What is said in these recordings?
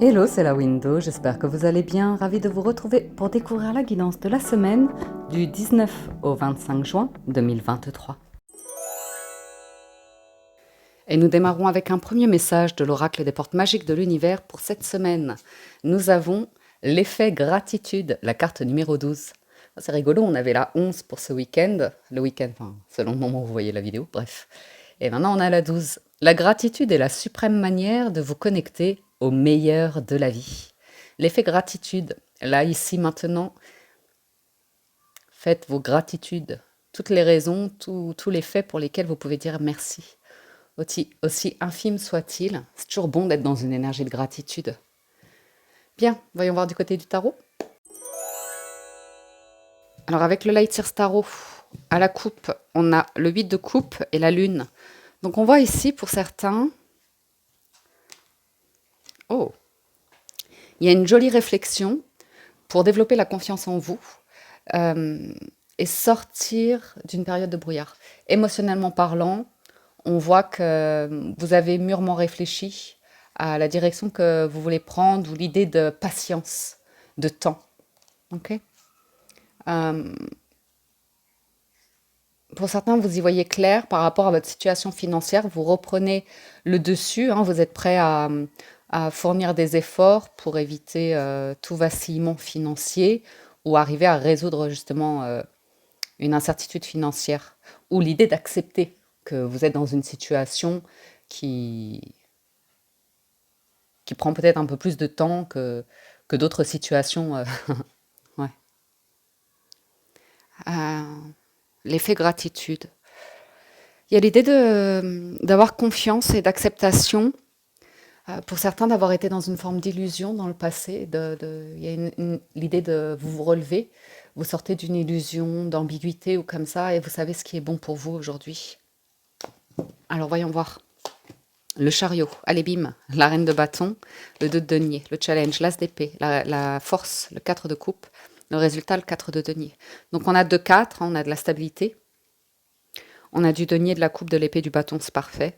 Hello, c'est la Window, j'espère que vous allez bien. Ravi de vous retrouver pour découvrir la guidance de la semaine du 19 au 25 juin 2023. Et nous démarrons avec un premier message de l'oracle des portes magiques de l'univers pour cette semaine. Nous avons l'effet gratitude, la carte numéro 12. C'est rigolo, on avait la 11 pour ce week-end, enfin, selon le moment où vous voyez la vidéo, bref. Et maintenant on a la 12. La gratitude est la suprême manière de vous connecter au meilleur de la vie. L'effet gratitude, là, ici, maintenant, faites vos gratitudes, toutes les raisons, tous les faits pour lesquels vous pouvez dire merci. Aussi infime soit-il, c'est toujours bon d'être dans une énergie de gratitude. Bien, voyons voir du côté du tarot. Alors avec le Light Sears Tarot, à la coupe, on a le 8 de coupe et la lune. Donc on voit ici pour certains... Oh, il y a une jolie réflexion pour développer la confiance en vous et sortir d'une période de brouillard. Émotionnellement parlant, on voit que vous avez mûrement réfléchi à la direction que vous voulez prendre ou l'idée de patience, de temps. Ok. Pour certains, vous y voyez clair par rapport à votre situation financière. Vous reprenez le dessus. Vous êtes prêt à fournir des efforts pour éviter tout vacillement financier ou arriver à résoudre justement une incertitude financière ou l'idée d'accepter que vous êtes dans une situation qui prend peut-être un peu plus de temps que d'autres situations. Ouais. L'effet gratitude. Il y a l'idée d'avoir confiance et d'acceptation. Pour certains, d'avoir été dans une forme d'illusion dans le passé. Il y a l'idée de vous relever. Vous sortez d'une illusion, d'ambiguïté ou comme ça, et vous savez ce qui est bon pour vous aujourd'hui. Alors voyons voir. Le chariot, allez bim, la reine de bâton, le 2 de denier, le challenge, l'as d'épée, la force, le 4 de coupe, le résultat, le 4 de denier. Donc on a 2-4, on a de la stabilité. On a du denier, de la coupe, de l'épée, du bâton, c'est parfait.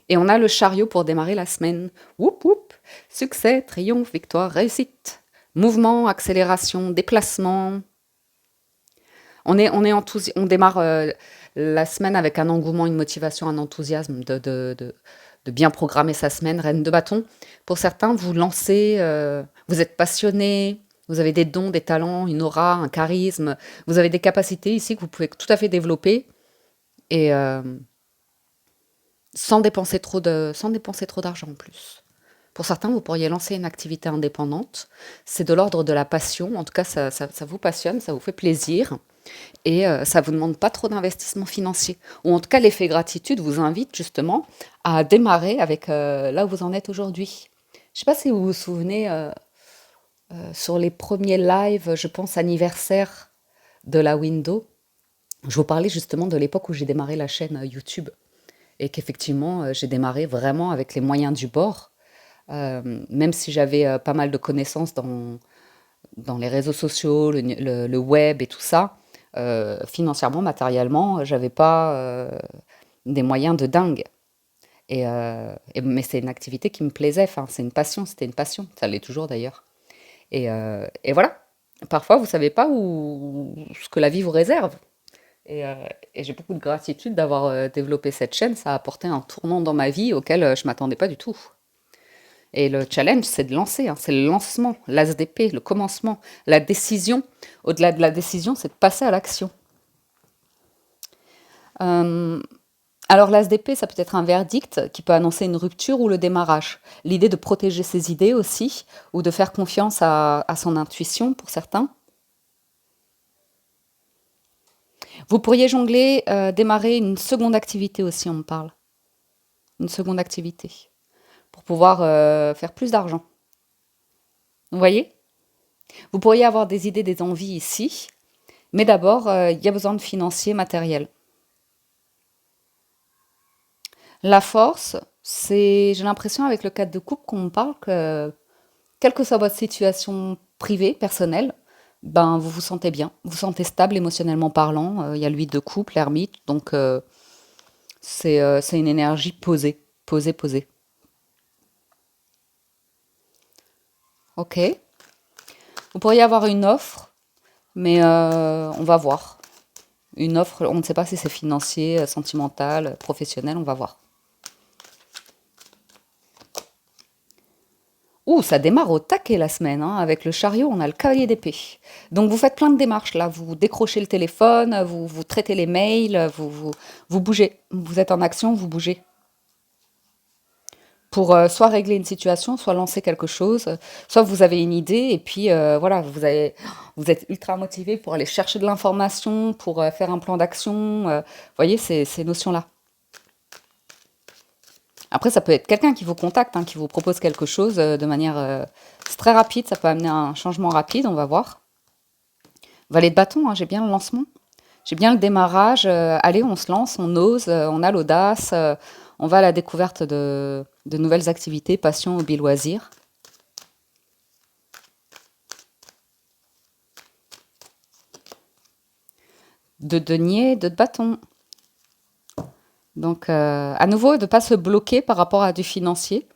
Et on a le chariot pour démarrer la semaine. Whoop whoop, succès, triomphe, victoire, réussite. Mouvement, accélération, déplacement. On démarre la semaine avec un engouement, une motivation, un enthousiasme de bien programmer sa semaine. Reine de bâton. Pour certains, vous lancez, vous êtes passionné, vous avez des dons, des talents, une aura, un charisme. Vous avez des capacités ici que vous pouvez tout à fait développer et sans dépenser trop d'argent en plus. Pour certains, vous pourriez lancer une activité indépendante. C'est de l'ordre de la passion. En tout cas, ça vous passionne, ça vous fait plaisir. Et ça ne vous demande pas trop d'investissement financier. Ou en tout cas, l'effet gratitude vous invite justement à démarrer avec là où vous en êtes aujourd'hui. Je ne sais pas si vous vous souvenez, sur les premiers lives, je pense, anniversaire de la Window, je vous parlais justement de l'époque où j'ai démarré la chaîne YouTube. Et qu'effectivement, j'ai démarré vraiment avec les moyens du bord. Même si j'avais pas mal de connaissances dans les réseaux sociaux, le web et tout ça, financièrement, matériellement, j'avais pas des moyens de dingue. Mais c'est une activité qui me plaisait, enfin, c'est une passion, c'était une passion, ça l'est toujours d'ailleurs. Et voilà, parfois vous savez pas ce que la vie vous réserve. Et j'ai beaucoup de gratitude d'avoir développé cette chaîne, ça a apporté un tournant dans ma vie auquel je m'attendais pas du tout. Et le challenge, c'est de lancer, c'est le lancement, l'as d'épée, le commencement, la décision. Au-delà de la décision, c'est de passer à l'action. Alors l'as d'épée, ça peut être un verdict qui peut annoncer une rupture ou le démarrage. L'idée de protéger ses idées aussi, ou de faire confiance à son intuition pour certains. Vous pourriez jongler, démarrer une seconde activité aussi, on me parle. Une seconde activité. Pour pouvoir faire plus d'argent. Vous voyez? Vous pourriez avoir des idées, des envies ici, mais d'abord, il y a besoin de financier, matériel. La force, j'ai l'impression avec le 4 de coupe qu'on me parle que, quelle que soit votre situation privée, personnelle, ben vous vous sentez bien, vous vous sentez stable émotionnellement parlant. Il y a le 8 de coupe, l'ermite, donc c'est une énergie posée, posée, posée. Ok. Vous pourriez avoir une offre, mais on va voir. Une offre, on ne sait pas si c'est financier, sentimental, professionnel, on va voir. Ouh, ça démarre au taquet la semaine, hein. Avec le chariot, on a le cavalier d'épée. Donc vous faites plein de démarches là. Vous décrochez le téléphone, vous traitez les mails, vous bougez. Vous êtes en action, vous bougez. Pour soit régler une situation, soit lancer quelque chose, soit vous avez une idée et puis voilà, vous êtes ultra motivé pour aller chercher de l'information, pour faire un plan d'action. Vous voyez ces notions-là. Après, ça peut être quelqu'un qui vous contacte, hein, qui vous propose quelque chose de manière... c'est très rapide, ça peut amener un changement rapide, on va voir. Valet de bâton, hein, j'ai bien le lancement. J'ai bien le démarrage. Allez, on se lance, on ose, on a l'audace, on va à la découverte de nouvelles activités, passions, hobbies, loisirs. De denier, de bâton. Donc, à nouveau, de ne pas se bloquer par rapport à du financier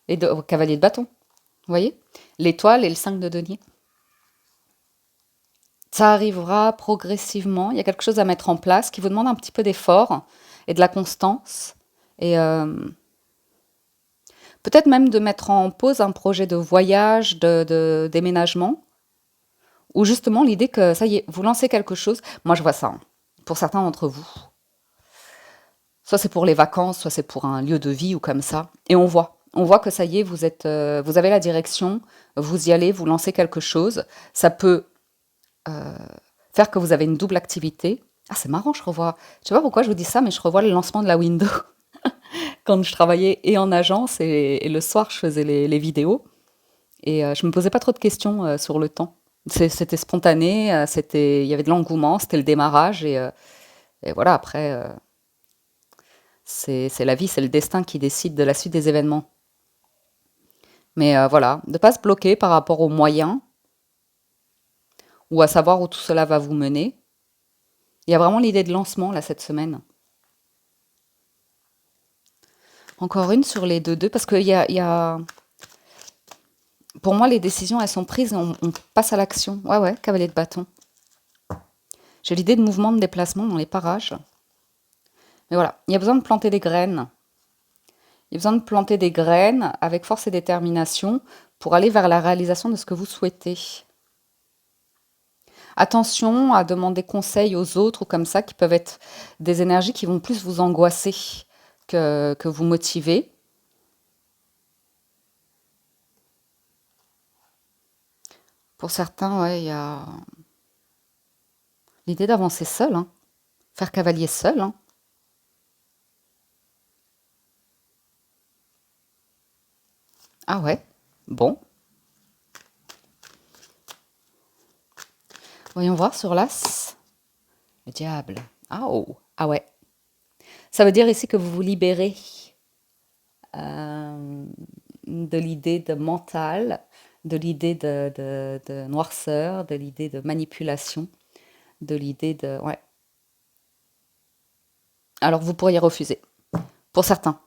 et au cavalier de bâton. Vous voyez? L'étoile et le 5 de denier. Ça arrivera progressivement. Il y a quelque chose à mettre en place qui vous demande un petit peu d'effort et de la constance. Et peut-être même de mettre en pause un projet de voyage, de déménagement, ou justement l'idée que ça y est, vous lancez quelque chose. Moi, je vois ça, hein, pour certains d'entre vous. Soit c'est pour les vacances, soit c'est pour un lieu de vie ou comme ça. Et on voit. On voit que ça y est, vous avez la direction, vous y allez, vous lancez quelque chose. Ça peut faire que vous avez une double activité. Ah, c'est marrant, je revois. Je sais pas pourquoi je vous dis ça, mais je revois le lancement de la window quand je travaillais et en agence et le soir je faisais les vidéos. Et je me posais pas trop de questions sur le temps. C'était spontané, il y avait de l'engouement, c'était le démarrage et voilà. Après, c'est la vie, c'est le destin qui décide de la suite des événements. Mais voilà, de pas se bloquer par rapport aux moyens ou à savoir où tout cela va vous mener. Il y a vraiment l'idée de lancement là cette semaine. Encore une sur les deux parce qu'il y a, pour moi, les décisions, elles sont prises, on passe à l'action. Ouais, ouais, cavalier de bâton. J'ai l'idée de mouvement de déplacement dans les parages. Mais voilà, il y a besoin de planter des graines. Il y a besoin de planter des graines avec force et détermination pour aller vers la réalisation de ce que vous souhaitez. Attention à demander conseil aux autres ou comme ça, qui peuvent être des énergies qui vont plus vous angoisser que vous motiver. Pour certains, ouais, il y a l'idée d'avancer seul, hein. Faire cavalier seul, hein. Ah ouais, bon. Voyons voir sur l'as. Le diable. Ah oh, ah ouais. Ça veut dire ici que vous vous libérez euh, de l'idée de mental, de l'idée de noirceur, de l'idée de manipulation, de l'idée de... Ouais. Alors vous pourriez refuser. Pour certains,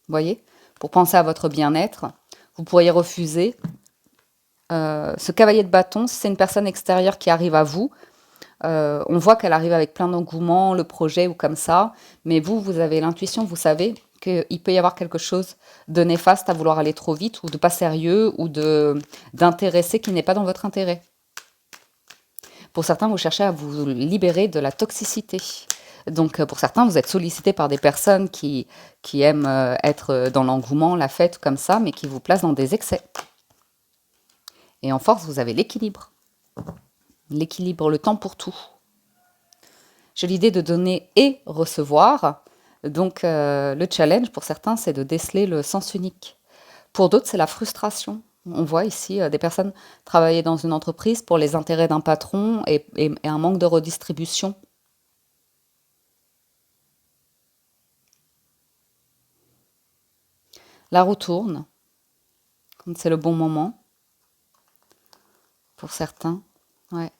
vous voyez, pour penser à votre bien-être, vous pourriez refuser ce cavalier de bâton. Si c'est une personne extérieure qui arrive à vous, on voit qu'elle arrive avec plein d'engouement, le projet ou comme ça, mais vous avez l'intuition, vous savez qu'il peut y avoir quelque chose de néfaste à vouloir aller trop vite ou de pas sérieux ou d'intéressé qui n'est pas dans votre intérêt. Pour certains, vous cherchez à vous libérer de la toxicité. Donc pour certains, vous êtes sollicité par des personnes qui aiment être dans l'engouement, la fête comme ça, mais qui vous placent dans des excès. Et en force, vous avez l'équilibre. L'équilibre, le temps pour tout. J'ai l'idée de donner et recevoir. Donc le challenge pour certains, c'est de déceler le sens unique. Pour d'autres, c'est la frustration. On voit ici des personnes travailler dans une entreprise pour les intérêts d'un patron et un manque de redistribution. La roue tourne, quand c'est le bon moment, pour certains. Ouais.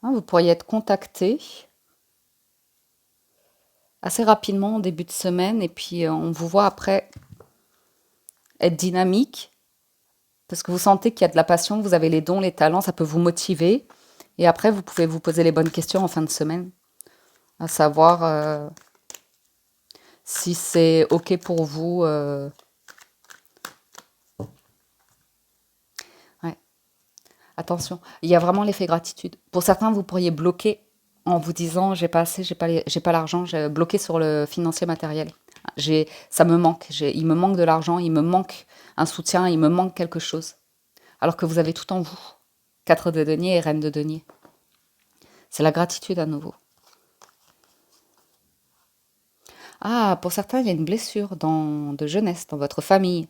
Ah, vous pourriez être contacté assez rapidement en début de semaine et puis on vous voit après être dynamique parce que vous sentez qu'il y a de la passion, vous avez les dons, les talents, ça peut vous motiver. Et après, vous pouvez vous poser les bonnes questions en fin de semaine, à savoir si c'est OK pour vous. Ouais. Attention, il y a vraiment l'effet gratitude. Pour certains, vous pourriez bloquer en vous disant j'ai pas assez, j'ai pas l'argent, j'ai bloqué sur le financier matériel. Ça me manque, il me manque de l'argent, il me manque un soutien, il me manque quelque chose. Alors que vous avez tout en vous. Quatre de denier et reine de denier. C'est la gratitude à nouveau. Ah, pour certains, il y a une blessure de jeunesse dans votre famille.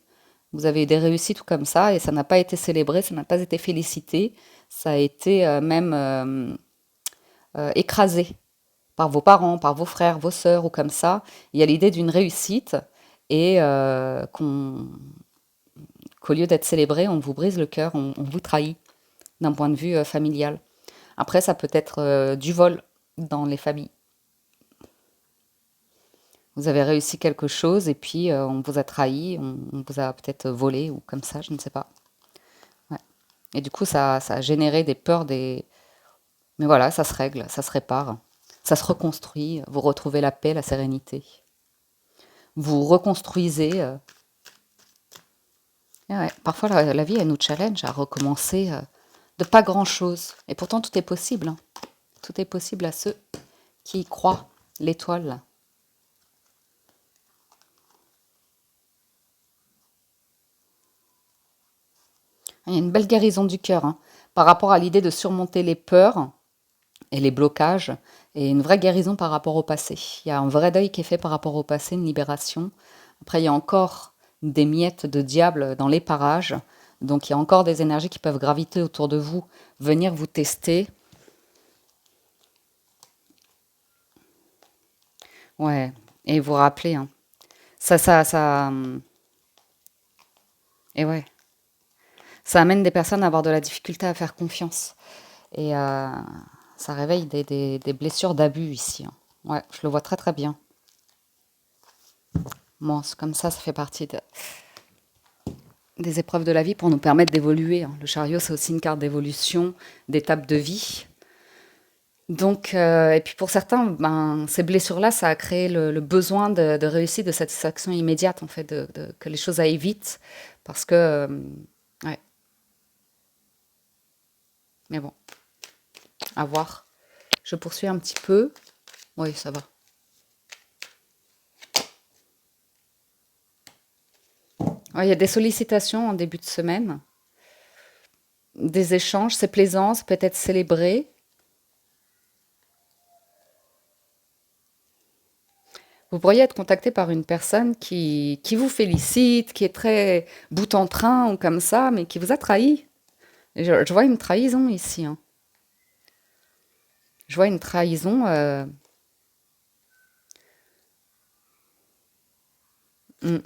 Vous avez eu des réussites ou comme ça et ça n'a pas été célébré, ça n'a pas été félicité, ça a été même écrasé par vos parents, par vos frères, vos sœurs ou comme ça. Il y a l'idée d'une réussite et qu'au lieu d'être célébré, on vous brise le cœur, on vous trahit d'un point de vue familial. Après, ça peut être du vol dans les familles. Vous avez réussi quelque chose et puis on vous a trahi, on vous a peut-être volé ou comme ça, je ne sais pas. Ouais. Et du coup, ça a généré des peurs, des... Mais voilà, ça se règle, ça se répare, ça se reconstruit, vous retrouvez la paix, la sérénité. Vous reconstruisez. Et ouais, parfois, la vie, elle nous challenge à recommencer de pas grand-chose. Et pourtant, tout est possible, hein. Tout est possible à ceux qui y croient. L'étoile. Il y a une belle guérison du cœur, hein, par rapport à l'idée de surmonter les peurs et les blocages, et une vraie guérison par rapport au passé. Il y a un vrai deuil qui est fait par rapport au passé, une libération. Après, il y a encore des miettes de diable dans les parages, donc il y a encore des énergies qui peuvent graviter autour de vous, venir vous tester. Ouais, et vous rappeler, hein. Et ouais, ça amène des personnes à avoir de la difficulté à faire confiance. Et ça réveille des blessures d'abus ici, hein. Ouais, je le vois très très bien. Bon, c'est comme ça fait partie des épreuves de la vie pour nous permettre d'évoluer, hein. Le chariot, c'est aussi une carte d'évolution, d'étape de vie. Donc, et puis pour certains, ben, ces blessures-là, ça a créé le besoin de réussite, de satisfaction immédiate, en fait, que les choses aillent vite. Parce que, ouais, mais bon, à voir. Je poursuis un petit peu. Oui, ça va. Ouais, il y a des sollicitations en début de semaine, des échanges, c'est plaisant, ça peut être célébré. Vous pourriez être contacté par une personne qui vous félicite, qui est très bout en train ou comme ça, mais qui vous a trahi. Et je vois une trahison ici, hein. Je vois une trahison. Hmm,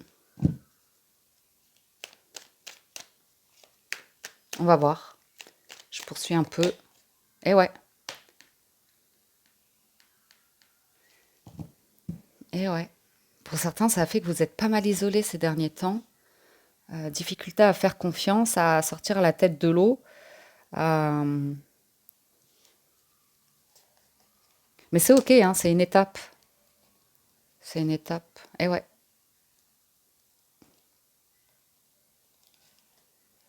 on va voir. Je poursuis un peu. Et ouais, et ouais. Pour certains, ça a fait que vous êtes pas mal isolé ces derniers temps. Difficulté à faire confiance, à sortir la tête de l'eau. Euh, mais c'est ok, hein, c'est une étape. C'est une étape. Et ouais.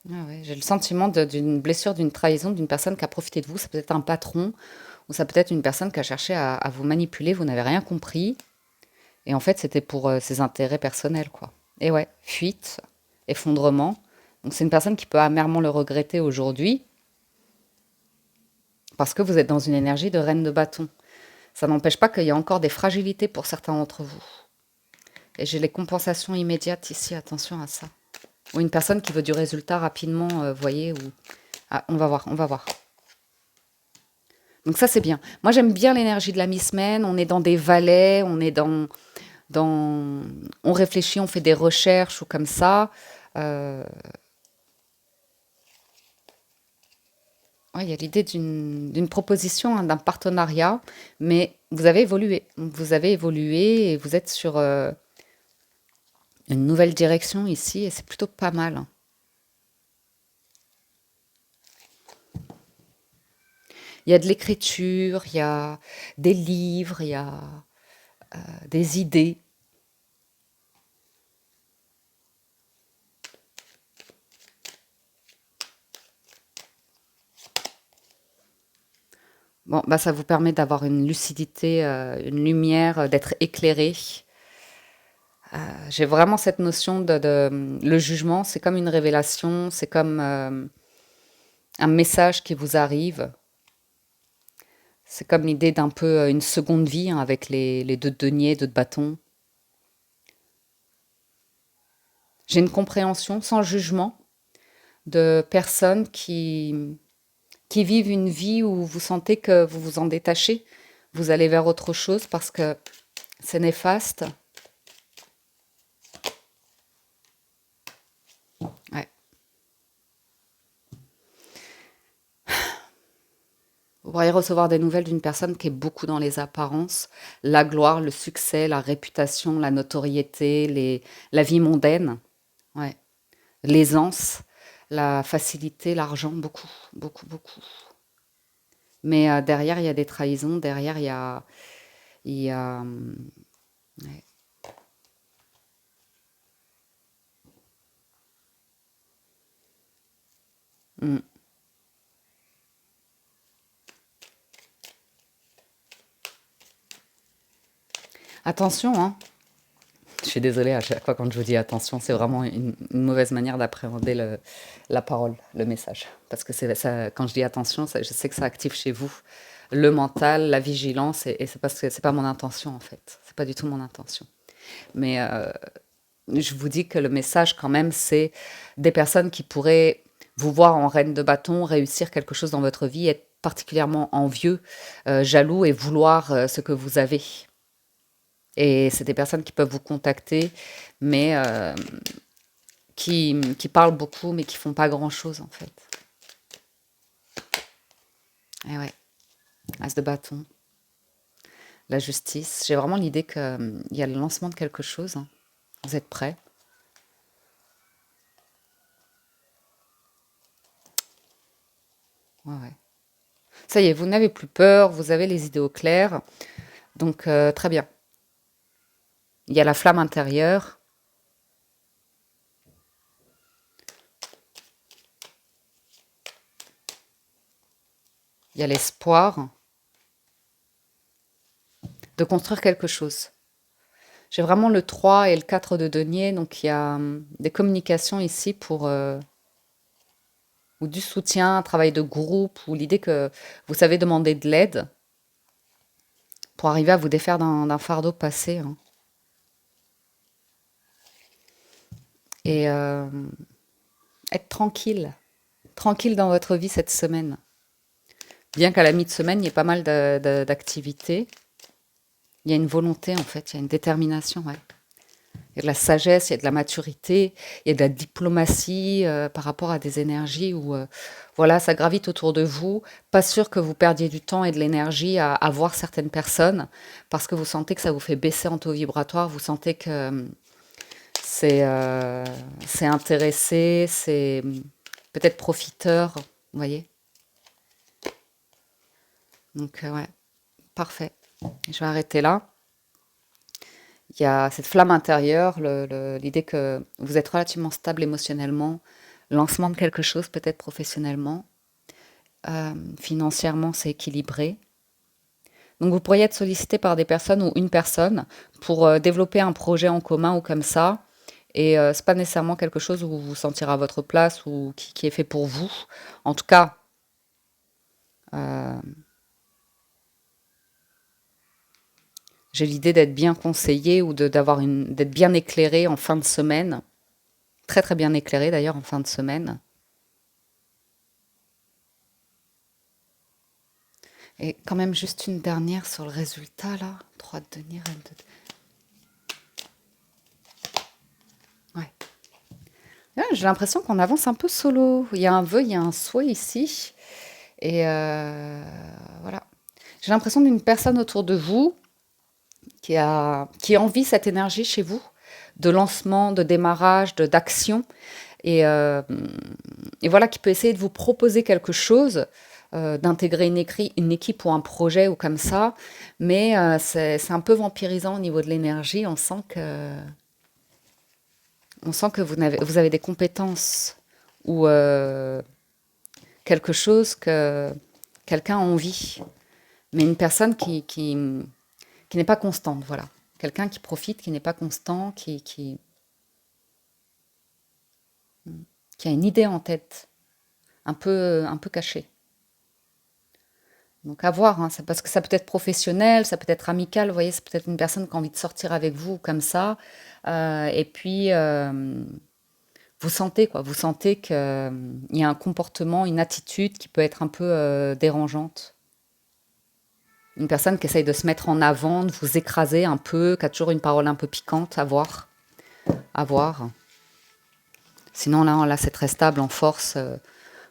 Ah ouais, j'ai le sentiment d'une blessure, d'une trahison, d'une personne qui a profité de vous. Ça peut être un patron ou ça peut être une personne qui a cherché à vous manipuler. Vous n'avez rien compris. Et en fait, c'était pour ses intérêts personnels, quoi. Et ouais, fuite, effondrement. Donc c'est une personne qui peut amèrement le regretter aujourd'hui parce que vous êtes dans une énergie de reine de bâton. Ça n'empêche pas qu'il y a encore des fragilités pour certains d'entre vous. Et j'ai les compensations immédiates ici, attention à ça. Ou une personne qui veut du résultat rapidement, vous voyez, ou... Ah, on va voir, on va voir. Donc ça, c'est bien. Moi, j'aime bien l'énergie de la mi-semaine. On est dans des vallées, on est on réfléchit, on fait des recherches ou comme ça. Euh, Ouais, il y a l'idée d'une proposition, hein, d'un partenariat, mais vous avez évolué. Vous avez évolué et vous êtes sur une nouvelle direction ici et c'est plutôt pas mal, hein. Il y a de l'écriture, il y a des livres, il y a des idées. Bon, bah ça vous permet d'avoir une lucidité, une lumière, d'être éclairé. J'ai vraiment cette notion le jugement, c'est comme une révélation, c'est comme un message qui vous arrive. C'est comme l'idée d'un peu une seconde vie, hein, avec les deux deniers, deux bâtons. J'ai une compréhension sans jugement de personnes qui vivent une vie où vous sentez que vous vous en détachez, vous allez vers autre chose parce que c'est néfaste. Ouais. Vous pourriez recevoir des nouvelles d'une personne qui est beaucoup dans les apparences, la gloire, le succès, la réputation, la notoriété, la vie mondaine, ouais. L'aisance, la facilité, l'argent, beaucoup, beaucoup, beaucoup. Mais derrière, il y a des trahisons, derrière, il y a, ouais. Mm. Attention, hein. Je suis désolée à chaque fois quand je vous dis attention, c'est vraiment une mauvaise manière d'appréhender la parole, le message. Parce que c'est ça, quand je dis attention, je sais que ça active chez vous le mental, la vigilance, et c'est parce que c'est pas mon intention en fait. C'est pas du tout mon intention. Mais je vous dis que le message quand même, c'est des personnes qui pourraient vous voir en reine de bâton, réussir quelque chose dans votre vie, être particulièrement envieux, jaloux et vouloir ce que vous avez. Et c'est des personnes qui peuvent vous contacter, mais qui parlent beaucoup, mais qui font pas grand-chose en fait. Et ouais, as de bâton, la justice. J'ai vraiment l'idée qu'il y a le lancement de quelque chose, hein. Vous êtes prêts? Ouais, ouais. Ça y est, vous n'avez plus peur, vous avez les idées au clair. Donc, très bien. Il y a la flamme intérieure, il y a l'espoir de construire quelque chose. J'ai vraiment le 3 et le 4 de denier, donc il y a des communications ici ou du soutien, un travail de groupe, ou l'idée que vous savez demander de l'aide pour arriver à vous défaire d'un fardeau passé, hein. Et être tranquille, tranquille dans votre vie cette semaine. Bien qu'à la mi-semaine, il y ait pas mal d'activités, il y a une volonté en fait, il y a une détermination, ouais. Il y a de la sagesse, il y a de la maturité, il y a de la diplomatie par rapport à des énergies où voilà, ça gravite autour de vous. Pas sûr que vous perdiez du temps et de l'énergie à voir certaines personnes parce que vous sentez que ça vous fait baisser en taux vibratoire, vous sentez que c'est c'est intéressé, c'est peut-être profiteur, vous voyez. Donc ouais, parfait. Je vais arrêter là. Il y a cette flamme intérieure, l'idée que vous êtes relativement stable émotionnellement, lancement de quelque chose peut-être professionnellement, financièrement c'est équilibré. Donc vous pourriez être sollicité par des personnes ou une personne pour développer un projet en commun ou comme ça. Et c'est pas nécessairement quelque chose où vous vous sentirez à votre place ou qui est fait pour vous. En tout cas, euh, j'ai l'idée d'être bien conseillé ou d'être bien éclairé en fin de semaine. Très très bien éclairé d'ailleurs en fin de semaine. Et quand même juste une dernière sur le résultat là. 3 de denier, reine de... Ouais. Là, j'ai l'impression qu'on avance un peu solo. Il y a un vœu, il y a un souhait ici. Et voilà. J'ai l'impression d'une personne autour de vous qui envie cette énergie chez vous, de lancement, de démarrage, d'action, et, euh, et voilà, qui peut essayer de vous proposer quelque chose, d'intégrer une équipe ou un projet ou comme ça, mais c'est un peu vampirisant au niveau de l'énergie. On sent que vous avez des compétences ou quelque chose que quelqu'un a envie, mais une personne qui n'est pas constante, voilà. Quelqu'un qui profite, qui n'est pas constant, qui a une idée en tête, un peu cachée. Donc à voir, hein, parce que ça peut être professionnel, ça peut être amical, vous voyez, c'est peut-être une personne qui a envie de sortir avec vous comme ça, et puis vous sentez quoi, vous sentez qu'il y a un comportement, une attitude qui peut être un peu dérangeante. Une personne qui essaye de se mettre en avant, de vous écraser un peu, qui a toujours une parole un peu piquante, à voir, à voir. Sinon là c'est très stable en force,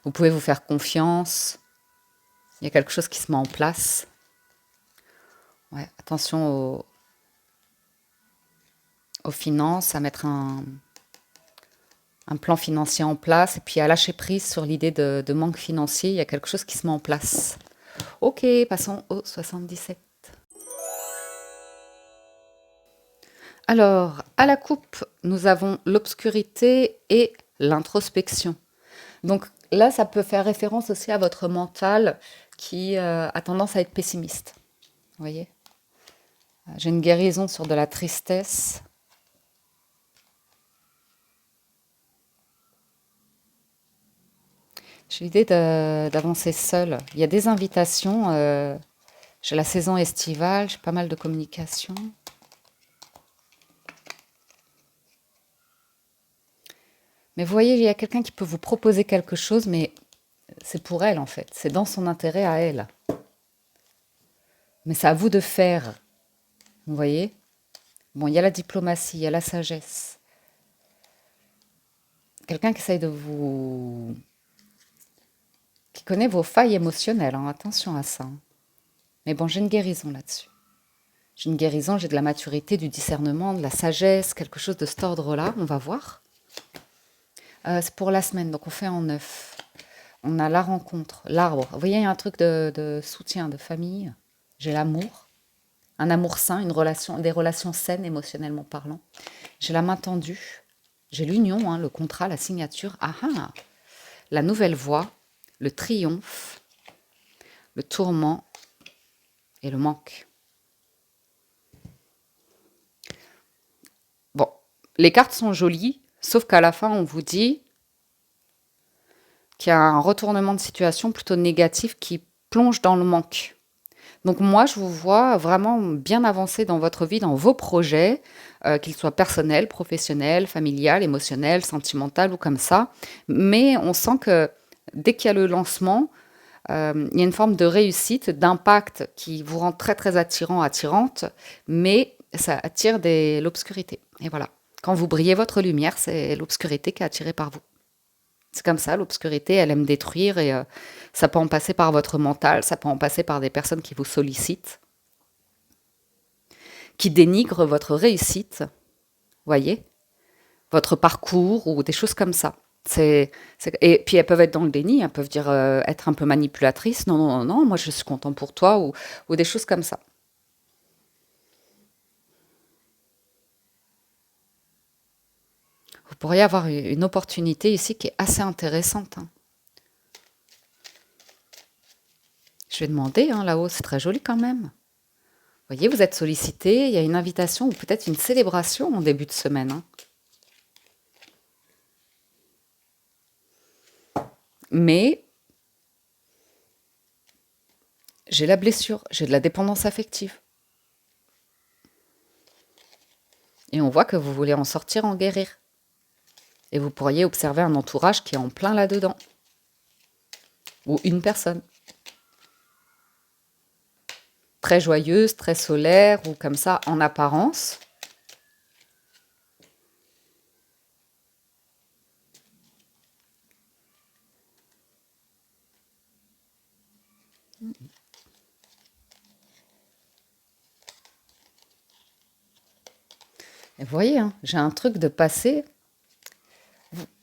vous pouvez vous faire confiance, il y a quelque chose qui se met en place. Ouais, attention aux finances, à mettre un plan financier en place et puis à lâcher prise sur l'idée de manque financier. Il y a quelque chose qui se met en place. Ok, passons au 77. Alors, à la coupe, nous avons l'obscurité et l'introspection. Donc là, ça peut faire référence aussi à votre mental qui a tendance à être pessimiste. Vous voyez? J'ai une guérison sur de la tristesse. J'ai l'idée d'avancer seule. Il y a des invitations. J'ai la saison estivale, j'ai pas mal de communication. Mais vous voyez, il y a quelqu'un qui peut vous proposer quelque chose, mais c'est pour elle en fait. C'est dans son intérêt à elle. Mais c'est à vous de faire. Vous voyez? Bon, il y a la diplomatie, il y a la sagesse. Quelqu'un qui essaye de vous... qui connaît vos failles émotionnelles, hein. Attention à ça, hein. Mais bon, j'ai une guérison là-dessus. J'ai une guérison, j'ai de la maturité, du discernement, de la sagesse, quelque chose de cet ordre-là. On va voir. C'est pour la semaine, donc on fait en 9. On a la rencontre, l'arbre. Vous voyez, il y a un truc de soutien, de famille. J'ai l'amour, un amour sain, une relation, des relations saines émotionnellement parlant. J'ai la main tendue. J'ai l'union, hein, le contrat, la signature. Ah ah, la nouvelle voie, le triomphe, le tourment et le manque. Bon, les cartes sont jolies, sauf qu'à la fin, on vous dit qu'il y a un retournement de situation plutôt négatif qui plonge dans le manque. Donc moi, je vous vois vraiment bien avancer dans votre vie, dans vos projets, qu'ils soient personnels, professionnels, familiales, émotionnels, sentimentaux ou comme ça. Mais on sent que dès qu'il y a le lancement, il y a une forme de réussite, d'impact qui vous rend très très attirant, attirante, mais ça attire l'obscurité. Et voilà. Quand vous brillez votre lumière, c'est l'obscurité qui est attirée par vous. C'est comme ça, l'obscurité, elle aime détruire et ça peut en passer par votre mental, ça peut en passer par des personnes qui vous sollicitent, qui dénigrent votre réussite, voyez, votre parcours ou des choses comme ça. Et puis elles peuvent être dans le déni, elles peuvent dire être un peu manipulatrices, non, non, non, non, moi je suis content pour toi, ou des choses comme ça. Vous pourriez avoir une opportunité ici qui est assez intéressante, hein. Je vais demander, hein, là-haut, c'est très joli quand même. Vous voyez, vous êtes sollicité, il y a une invitation ou peut-être une célébration en début de semaine, hein. Mais j'ai la blessure, j'ai de la dépendance affective. Et on voit que vous voulez en sortir, en guérir. Et vous pourriez observer un entourage qui est en plein là-dedans. Ou une personne. Très joyeuse, très solaire, ou comme ça, en apparence. Et vous voyez, hein, j'ai un truc de passé.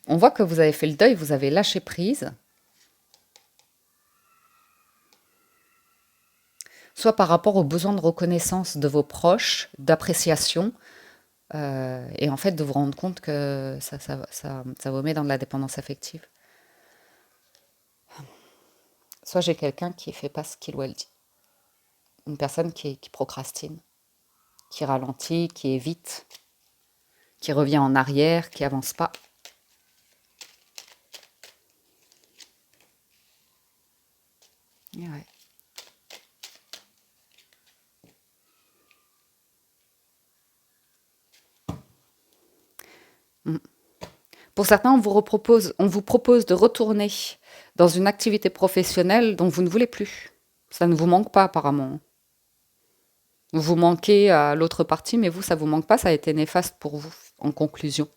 On voit que vous avez fait le deuil, vous avez lâché prise, soit par rapport aux besoins de reconnaissance de vos proches, d'appréciation, et en fait de vous rendre compte que ça vous met dans de la dépendance affective. Soit j'ai quelqu'un qui fait pas ce qu'il ou elle dit. Une personne qui procrastine, qui ralentit, qui évite, qui revient en arrière, qui avance pas. Et ouais. Mm. Pour certains, on vous propose de retourner dans une activité professionnelle dont vous ne voulez plus. Ça ne vous manque pas apparemment. Vous manquez à l'autre partie, mais vous, ça vous manque pas, ça a été néfaste pour vous, en conclusion.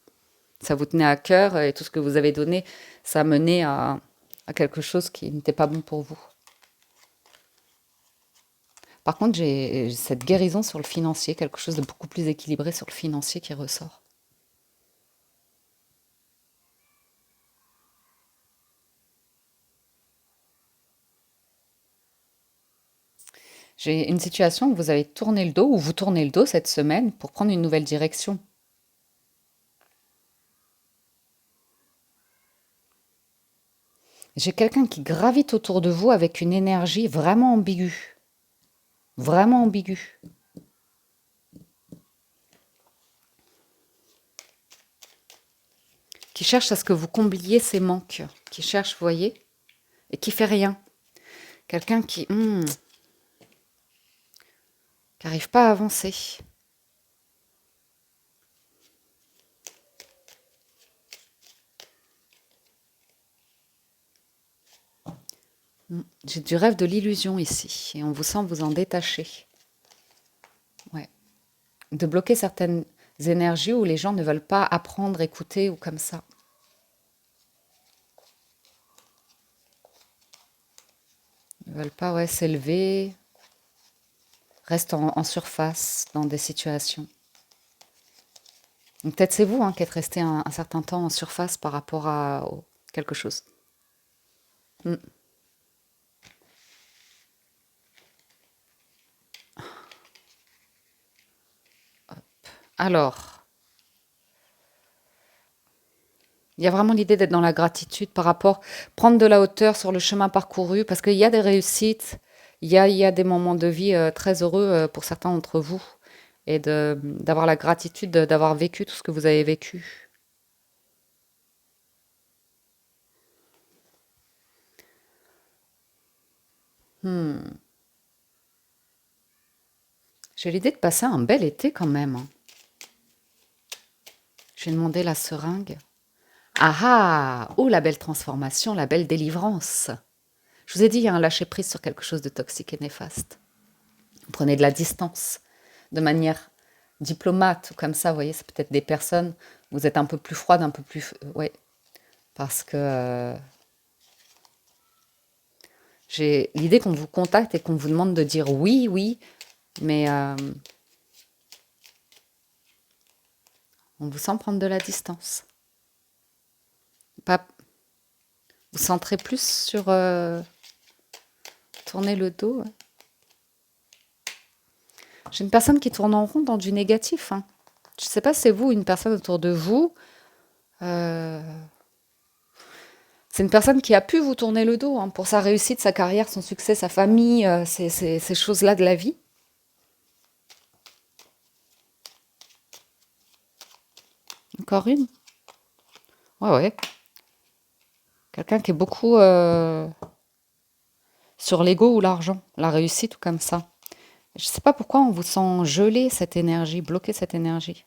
Ça vous tenait à cœur et tout ce que vous avez donné, ça a mené à quelque chose qui n'était pas bon pour vous. Par contre, j'ai cette guérison sur le financier, quelque chose de beaucoup plus équilibré sur le financier qui ressort. J'ai une situation où vous avez tourné le dos, ou vous tournez le dos cette semaine pour prendre une nouvelle direction. J'ai quelqu'un qui gravite autour de vous avec une énergie vraiment ambiguë. Vraiment ambiguë. Qui cherche à ce que vous combliez ses manques. Qui cherche, vous voyez, et qui fait rien. Quelqu'un qui n'arrive pas à avancer. J'ai du rêve de l'illusion ici, et on vous sent vous en détacher. Ouais. De bloquer certaines énergies où les gens ne veulent pas apprendre, écouter ou comme ça. Ils ne veulent pas ouais, s'élever, restent en surface dans des situations. Donc peut-être c'est vous qui êtes resté un certain temps en surface par rapport à quelque chose. Mm. Alors, il y a vraiment l'idée d'être dans la gratitude par rapport, prendre de la hauteur sur le chemin parcouru, parce qu'il y a des réussites, il y a des moments de vie très heureux pour certains d'entre vous, et d'avoir la gratitude d'avoir vécu tout ce que vous avez vécu. Hmm. J'ai l'idée de passer un bel été quand même, hein. J'ai demandé la seringue. Ah ah! Oh, la belle transformation, la belle délivrance. Je vous ai dit, il y a un lâcher-prise sur quelque chose de toxique et néfaste. Vous prenez de la distance, de manière diplomate ou comme ça, vous voyez, c'est peut-être des personnes, vous êtes un peu plus froide, un peu plus... ouais, parce que j'ai l'idée qu'on vous contacte et qu'on vous demande de dire oui, oui, mais on vous sent prendre de la distance. Pas, vous centrez plus sur tourner le dos. Ouais. J'ai une personne qui tourne en rond dans du négatif, hein. Je ne sais pas si c'est vous, une personne autour de vous. euh, c'est une personne qui a pu vous tourner le dos pour sa réussite, sa carrière, son succès, sa famille, ces choses-là de la vie. Encore une. Ouais, ouais. Quelqu'un qui est beaucoup sur l'ego ou l'argent, la réussite ou comme ça. Je ne sais pas pourquoi on vous sent geler cette énergie, bloquer cette énergie.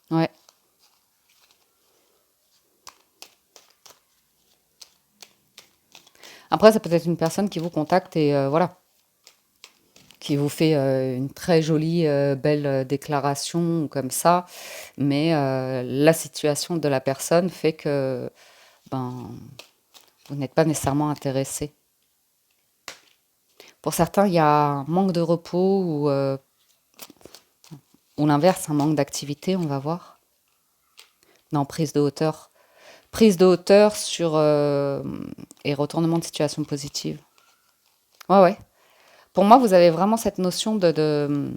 Ouais. Après, ça peut être une personne qui vous contacte et voilà, qui vous fait une très jolie, belle déclaration ou comme ça, mais la situation de la personne fait que ben, Vous n'êtes pas nécessairement intéressé. Pour certains, il y a un manque de repos ou l'inverse, un manque d'activité, on va voir. Non, prise de hauteur. Prise de hauteur sur et retournement de situation positive. Ouais, ouais. Pour moi, vous avez vraiment cette notion de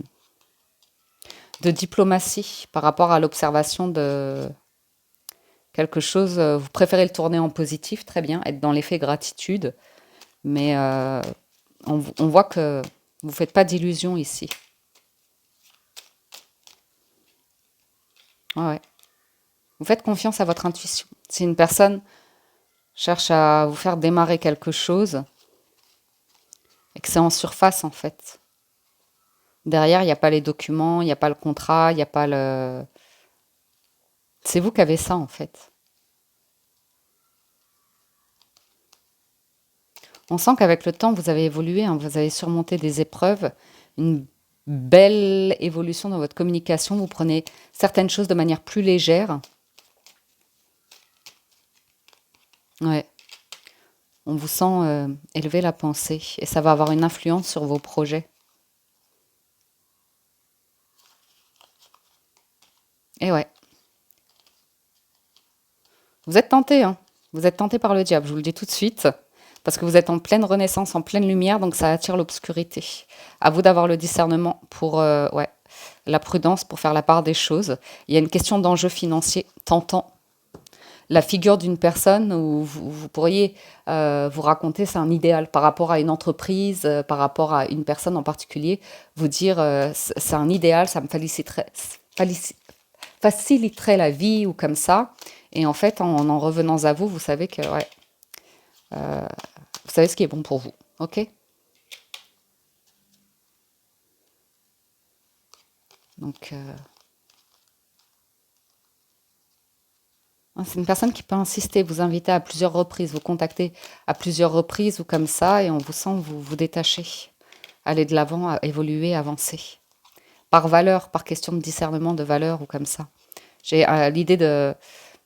diplomatie par rapport à l'observation de quelque chose. Vous préférez le tourner en positif, très bien, être dans l'effet gratitude, mais on voit que vous ne faites pas d'illusions ici. Ouais, ouais. Vous faites confiance à votre intuition. Si une personne cherche à vous faire démarrer quelque chose et que c'est en surface en fait, derrière, il n'y a pas les documents, il n'y a pas le contrat, il n'y a pas le... C'est vous qui avez ça en fait. On sent qu'avec le temps, vous avez évolué, hein, vous avez surmonté des épreuves, une belle évolution dans votre communication, vous prenez certaines choses de manière plus légère. Ouais, on vous sent élever la pensée et ça va avoir une influence sur vos projets. Et ouais, vous êtes tenté, hein. Vous êtes tenté par le diable, je vous le dis tout de suite, parce que vous êtes en pleine renaissance, en pleine lumière, donc ça attire l'obscurité. À vous d'avoir le discernement pour, ouais, la prudence pour faire la part des choses. Il y a une question d'enjeu financier tentant. La figure d'une personne où vous pourriez vous raconter, c'est un idéal par rapport à une entreprise, par rapport à une personne en particulier, vous dire c'est un idéal, ça me faciliterait la vie ou comme ça. Et en fait, en revenant à vous, vous savez que ouais, vous savez ce qui est bon pour vous. Ok? Donc, c'est une personne qui peut insister, vous inviter à plusieurs reprises, vous contacter à plusieurs reprises ou comme ça, et on vous sent vous vous détacher, aller de l'avant, évoluer, avancer. Par valeur, par question de discernement de valeur ou comme ça. J'ai l'idée de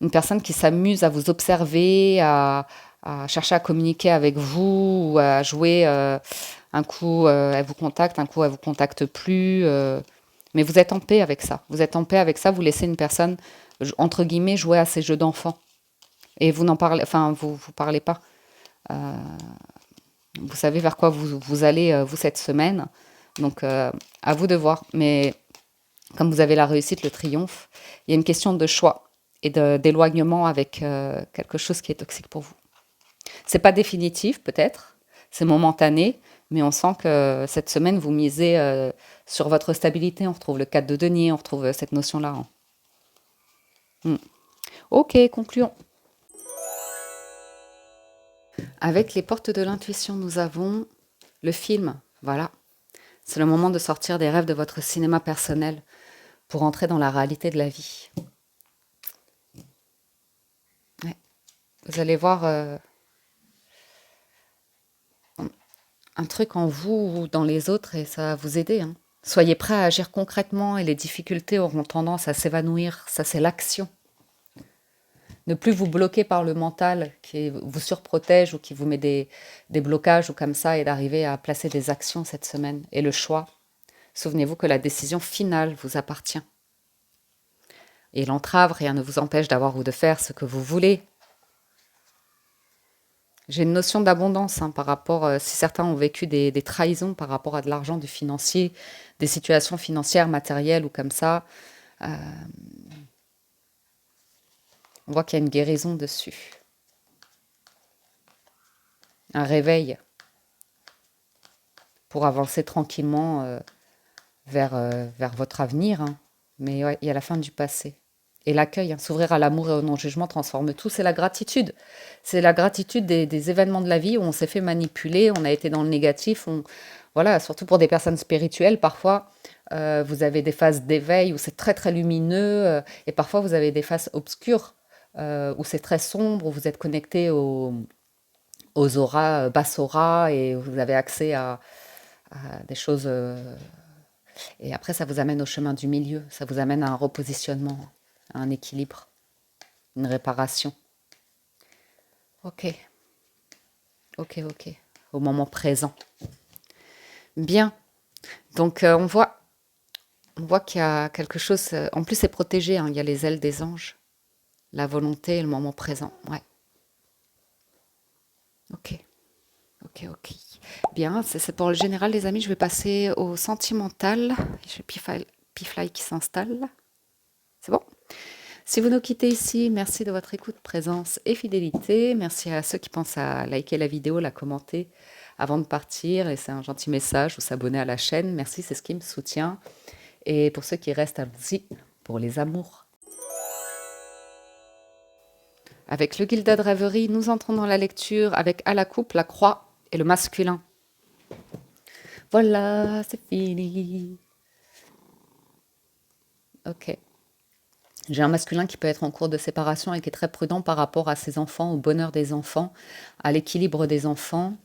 une personne qui s'amuse à vous observer, à chercher à communiquer avec vous, ou à jouer. Un coup, elle vous contacte, un coup, elle vous contacte plus. Mais vous êtes en paix avec ça. Vous êtes en paix avec ça. Vous laissez une personne, entre guillemets, jouer à ses jeux d'enfant. Et vous n'en parlez, enfin, vous parlez pas. Vous savez vers quoi vous allez, vous, cette semaine. Donc, à vous de voir. Mais comme vous avez la réussite, le triomphe, il y a une question de choix et d'éloignement avec quelque chose qui est toxique pour vous. C'est pas définitif, peut-être, c'est momentané, mais on sent que cette semaine, vous misez sur votre stabilité. On retrouve le 4 de denier, on retrouve cette notion-là, hein. Hmm. Ok, concluons. Avec les portes de l'intuition, nous avons le film. Voilà. C'est le moment de sortir des rêves de votre cinéma personnel pour entrer dans la réalité de la vie. Ouais. Vous allez voir un truc en vous ou dans les autres et ça va vous aider, hein. Soyez prêts à agir concrètement et les difficultés auront tendance à s'évanouir. Ça, c'est l'action. Ne plus vous bloquer par le mental qui vous surprotège ou qui vous met des blocages ou comme ça et d'arriver à placer des actions cette semaine. Et le choix, souvenez-vous que la décision finale vous appartient. Et l'entrave, rien ne vous empêche d'avoir ou de faire ce que vous voulez. J'ai une notion d'abondance, hein, par rapport, si certains ont vécu des trahisons par rapport à de l'argent, du financier, des situations financières, matérielles ou comme ça, on voit qu'il y a une guérison dessus. Un réveil pour avancer tranquillement vers votre avenir, hein. Mais ouais, il y a la fin du passé. Et l'accueil, hein, s'ouvrir à l'amour et au non-jugement transforme tout. C'est la gratitude. C'est la gratitude des événements de la vie où on s'est fait manipuler, on a été dans le négatif. Voilà, surtout pour des personnes spirituelles, parfois, vous avez des phases d'éveil où c'est très très lumineux, et parfois vous avez des phases obscures où c'est très sombre, où vous êtes connecté aux auras, basses auras, et vous avez accès à des choses. Et après, ça vous amène au chemin du milieu, ça vous amène à un repositionnement, à un équilibre, une réparation. Ok. Ok, ok. Au moment présent. Bien. Donc, on voit qu'il y a quelque chose. En plus, c'est protégé, hein. Il y a les ailes des anges, la volonté et le moment présent. Ouais. Ok, ok, ok. Bien, c'est pour le général, les amis. Je vais passer au sentimental. J'ai Pifly qui s'installe. C'est bon? Si vous nous quittez ici, merci de votre écoute, présence et fidélité. Merci à ceux qui pensent à liker la vidéo, la commenter avant de partir, laisser un gentil message ou s'abonner à la chaîne. Merci, c'est ce qui me soutient. Et pour ceux qui restent, allons-y pour les amours. Avec le Gilded Rêverie, nous entrons dans la lecture avec à la coupe, la croix et le masculin. Voilà, c'est fini. Ok. J'ai un masculin qui peut être en cours de séparation et qui est très prudent par rapport à ses enfants, au bonheur des enfants, à l'équilibre des enfants.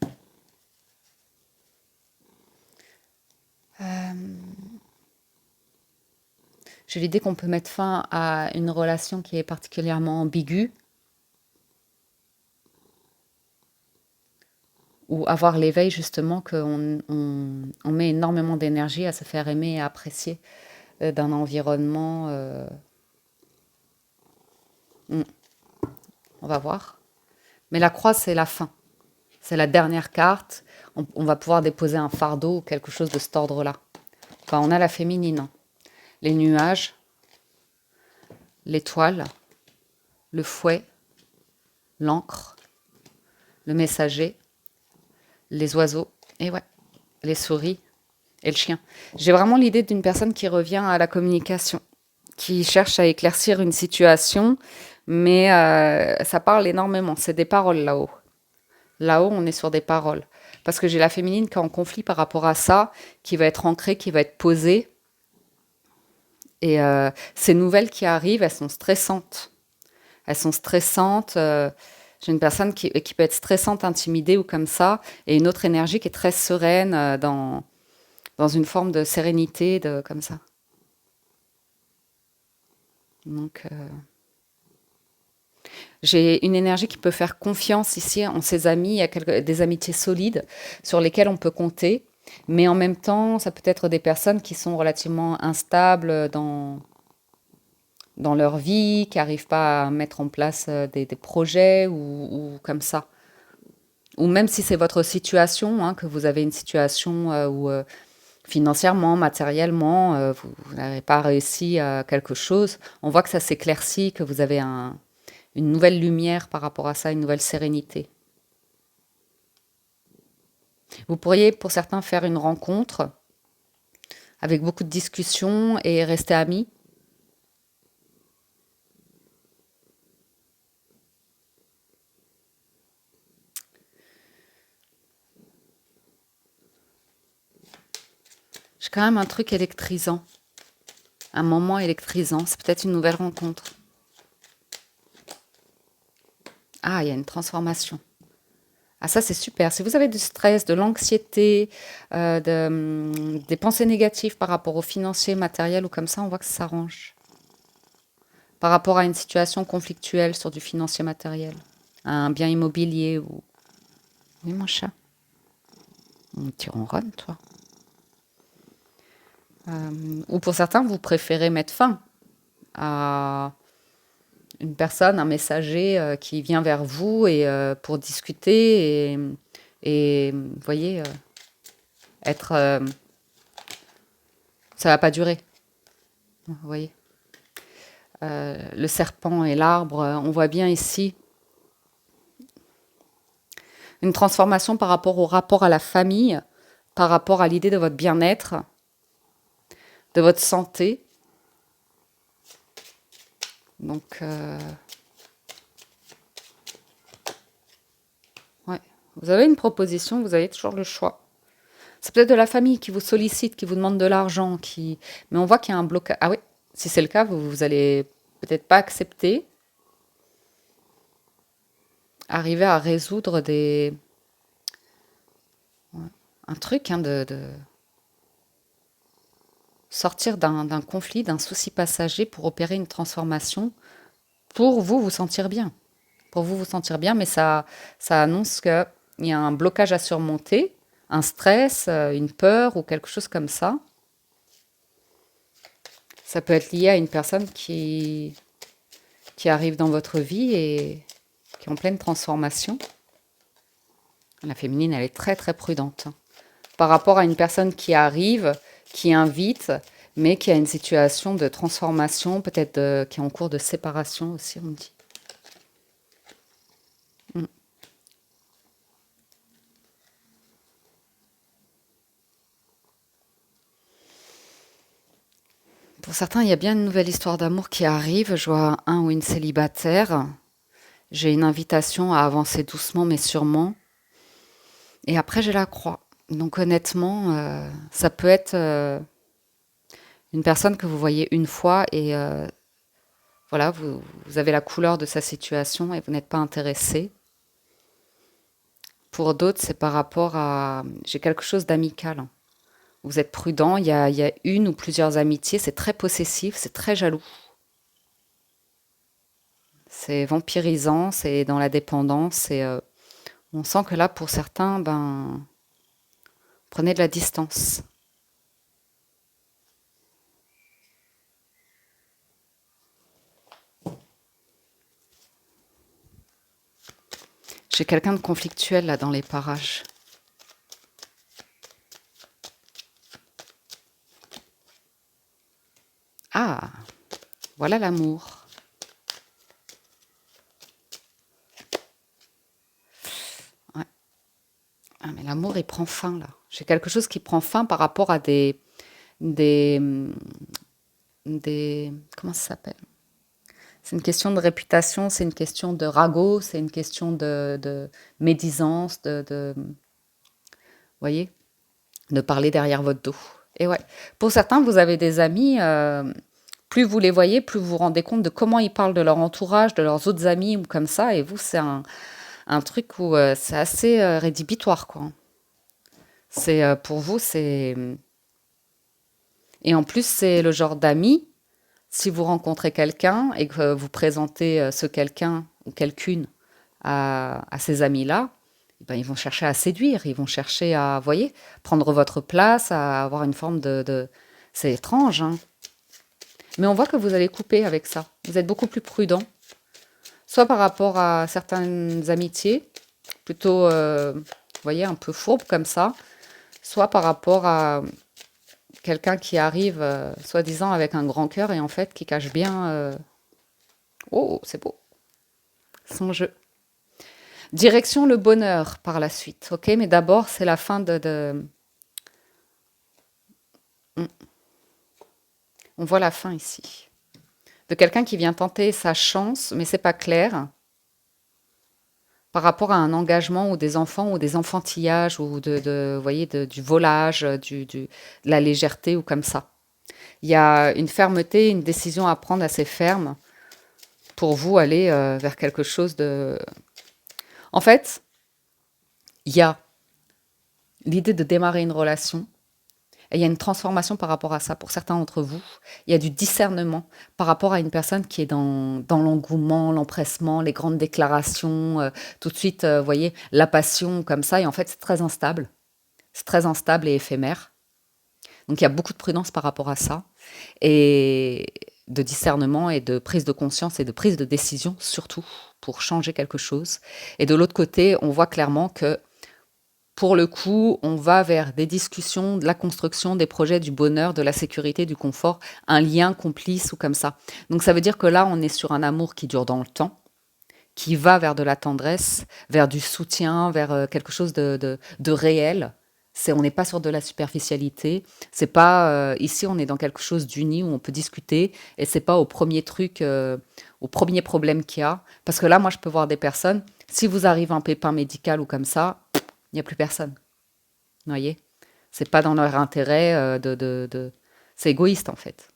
J'ai l'idée qu'on peut mettre fin à une relation qui est particulièrement ambiguë ou avoir l'éveil justement qu'on met énormément d'énergie à se faire aimer et apprécier d'un environnement. Hmm, on va voir. Mais la croix, c'est la fin. C'est la dernière carte. On va pouvoir déposer un fardeau ou quelque chose de cet ordre-là. Enfin, on a la féminine, hein. Les nuages, l'étoile, le fouet, l'encre, le messager, les oiseaux, et ouais, les souris et le chien. J'ai vraiment l'idée d'une personne qui revient à la communication, qui cherche à éclaircir une situation, mais ça parle énormément. C'est des paroles là-haut. Là-haut, on est sur des paroles. Parce que j'ai la féminine qui est en conflit par rapport à ça, qui va être ancrée, qui va être posée. Et ces nouvelles qui arrivent, elles sont stressantes. Elles sont stressantes. J'ai une personne qui peut être stressante, intimidée ou comme ça, et une autre énergie qui est très sereine, dans une forme de sérénité, comme ça. Donc, j'ai une énergie qui peut faire confiance ici en ses amis. Il y a des amitiés solides sur lesquelles on peut compter. Mais en même temps, ça peut être des personnes qui sont relativement instables dans leur vie, qui n'arrivent pas à mettre en place des projets ou comme ça. Ou même si c'est votre situation, hein, que vous avez une situation où financièrement, matériellement, vous n'avez pas réussi à quelque chose, on voit que ça s'éclaircit, que vous avez une nouvelle lumière par rapport à ça, une nouvelle sérénité. Vous pourriez, pour certains, faire une rencontre avec beaucoup de discussions et rester amis. J'ai quand même un truc électrisant, un moment électrisant. C'est peut-être une nouvelle rencontre. Ah, il y a une transformation. Ah, ça, c'est super. Si vous avez du stress, de l'anxiété, des pensées négatives par rapport au financier, matériel ou comme ça, on voit que ça s'arrange. Par rapport à une situation conflictuelle sur du financier matériel, un bien immobilier ou... Oui, mon chat. Tu ronronnes, toi. Ou pour certains, vous préférez mettre fin à une personne, un messager qui vient vers vous et pour discuter et vous voyez, être... ça va pas durer, vous voyez. Le serpent et l'arbre, on voit bien ici une transformation par rapport au rapport à la famille, par rapport à l'idée de votre bien-être, de votre santé. Donc, ouais. Vous avez une proposition, vous avez toujours le choix. C'est peut-être de la famille qui vous sollicite, qui vous demande de l'argent, mais on voit qu'il y a un blocage. Ah oui, si c'est le cas, vous allez peut-être pas accepter, arriver à résoudre un truc, hein, de sortir d'un conflit, d'un souci passager pour opérer une transformation, pour vous vous sentir bien. Pour vous vous sentir bien, mais ça annonce que il y a un blocage à surmonter, un stress, une peur ou quelque chose comme ça. Ça peut être lié à une personne qui arrive dans votre vie et qui est en pleine transformation. La féminine, elle est très très prudente, hein. Par rapport à une personne qui arrive, qui invite, mais qui a une situation de transformation, peut-être qui est en cours de séparation aussi, on dit. Mm. Pour certains, il y a bien une nouvelle histoire d'amour qui arrive. Je vois un ou une célibataire. J'ai une invitation à avancer doucement mais sûrement. Et après, j'ai la croix. Donc honnêtement, ça peut être une personne que vous voyez une fois et voilà, vous avez la couleur de sa situation et vous n'êtes pas intéressé. Pour d'autres, c'est par rapport à... J'ai quelque chose d'amical, hein. Vous êtes prudent, il y a une ou plusieurs amitiés, c'est très possessif, c'est très jaloux. C'est vampirisant, c'est dans la dépendance et on sent que là, pour certains, ben, prenez de la distance. J'ai quelqu'un de conflictuel là dans les parages. Ah, voilà l'amour. Ouais. Ah, mais l'amour, il prend fin là. J'ai quelque chose qui prend fin par rapport à des, comment ça s'appelle? C'est une question de réputation, c'est une question de ragot, c'est une question de médisance, voyez, de parler derrière votre dos. Et ouais, pour certains, vous avez des amis, plus vous les voyez, plus vous vous rendez compte de comment ils parlent de leur entourage, de leurs autres amis ou comme ça. Et vous, c'est un truc où c'est assez rédhibitoire, quoi. C'est pour vous, c'est et en plus c'est le genre d'amis. Si vous rencontrez quelqu'un et que vous présentez ce quelqu'un ou quelqu'une à ces amis-là, eh ben, ils vont chercher à séduire, ils vont chercher à, voyez, prendre votre place, à avoir une forme C'est étrange, hein. Mais on voit que vous allez couper avec ça. Vous êtes beaucoup plus prudent, soit par rapport à certaines amitiés, plutôt, vous voyez, un peu fourbe comme ça, soit par rapport à quelqu'un qui arrive, soi-disant, avec un grand cœur et en fait qui cache bien... Oh, c'est beau, son jeu. Direction le bonheur par la suite, ok? Mais d'abord, c'est la fin Hmm. On voit la fin ici. De quelqu'un qui vient tenter sa chance, mais c'est pas clair, par rapport à un engagement ou des enfants ou des enfantillages ou vous voyez, du volage, de la légèreté ou comme ça. Il y a une fermeté, une décision à prendre assez ferme pour vous aller vers quelque chose de... En fait, il y a l'idée de démarrer une relation et il y a une transformation par rapport à ça pour certains d'entre vous. Il y a du discernement par rapport à une personne qui est dans l'engouement, l'empressement, les grandes déclarations, tout de suite, vous voyez, la passion comme ça. Et en fait, c'est très instable. C'est très instable et éphémère. Donc, il y a beaucoup de prudence par rapport à ça. Et de discernement et de prise de conscience et de prise de décision, surtout, pour changer quelque chose. Et de l'autre côté, on voit clairement que pour le coup, on va vers des discussions, de la construction, des projets, du bonheur, de la sécurité, du confort, un lien complice ou comme ça. Donc ça veut dire que là, on est sur un amour qui dure dans le temps, qui va vers de la tendresse, vers du soutien, vers quelque chose de réel. On n'est pas sur de la superficialité. C'est pas ici, on est dans quelque chose d'uni où on peut discuter et c'est pas au premier truc, au premier problème qu'il y a. Parce que là, moi, je peux voir des personnes. Si vous arrive un pépin médical ou comme ça, il n'y a plus personne. Vous voyez? C'est pas dans leur intérêt c'est égoïste en fait.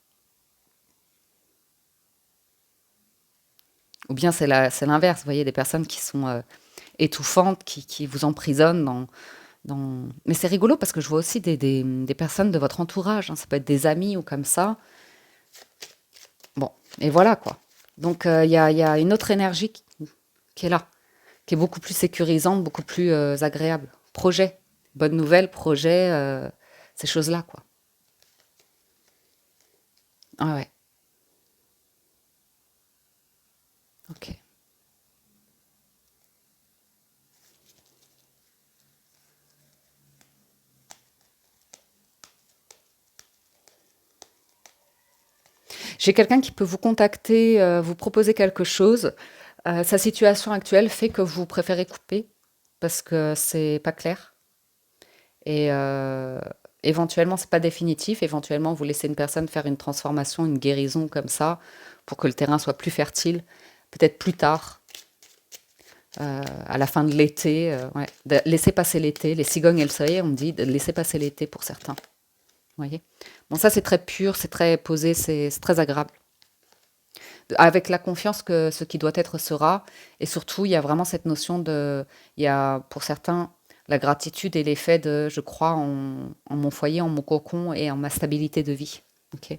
Ou bien c'est l'inverse. Vous voyez, des personnes qui sont étouffantes, qui vous emprisonnent Mais c'est rigolo parce que je vois aussi des personnes de votre entourage, hein. Ça peut être des amis ou comme ça. Bon, et voilà quoi. Donc il y a une autre énergie qui est là, qui est beaucoup plus sécurisante, beaucoup plus agréable. Projet, bonne nouvelle, projet, ces choses-là, quoi. Ah ouais, ok. J'ai quelqu'un qui peut vous contacter, vous proposer quelque chose. Sa situation actuelle fait que vous préférez couper parce que c'est pas clair. Et éventuellement, c'est pas définitif. Éventuellement, vous laissez une personne faire une transformation, une guérison comme ça, pour que le terrain soit plus fertile. Peut-être plus tard, à la fin de l'été. Ouais. Laisser passer l'été. Les cigognes et le soleil, on me dit de laisser passer l'été pour certains. Vous voyez. Bon, ça, c'est très pur, c'est très posé, c'est très agréable. Avec la confiance que ce qui doit être sera. Et surtout, il y a vraiment cette notion de... Il y a, pour certains, la gratitude et l'effet de je crois en mon foyer, en mon cocon et en ma stabilité de vie. Ok.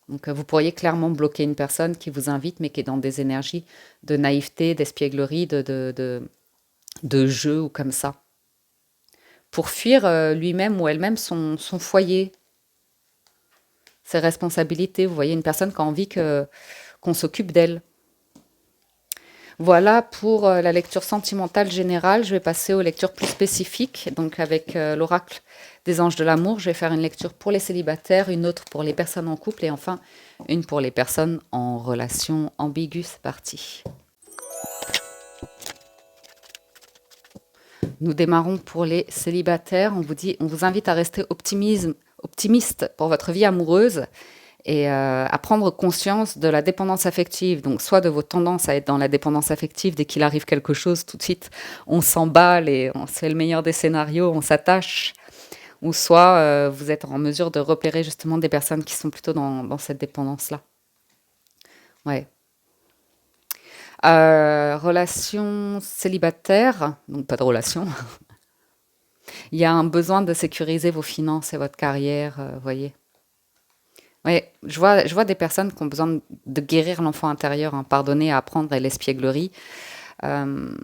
Donc, vous pourriez clairement bloquer une personne qui vous invite, mais qui est dans des énergies de naïveté, d'espièglerie, de jeu ou comme ça. Pour fuir lui-même ou elle-même son foyer, ses responsabilités. Vous voyez, une personne qui a envie qu'on s'occupe d'elle. Voilà pour la lecture sentimentale générale. Je vais passer aux lectures plus spécifiques. Donc avec l'oracle des anges de l'amour, je vais faire une lecture pour les célibataires, une autre pour les personnes en couple et enfin une pour les personnes en relation ambiguë. C'est parti. Nous démarrons pour les célibataires. On vous invite à rester optimiste pour votre vie amoureuse et à prendre conscience de la dépendance affective. Donc, soit de vos tendances à être dans la dépendance affective, dès qu'il arrive quelque chose, tout de suite, on s'emballe et on fait le meilleur des scénarios, on s'attache. Ou soit vous êtes en mesure de repérer justement des personnes qui sont plutôt dans cette dépendance-là. Ouais. Relation célibataire, donc pas de relation. Il y a un besoin de sécuriser vos finances et votre carrière, vous voyez. Oui, je vois des personnes qui ont besoin de guérir l'enfant intérieur, hein, pardonner, apprendre et l'espièglerie. Euh,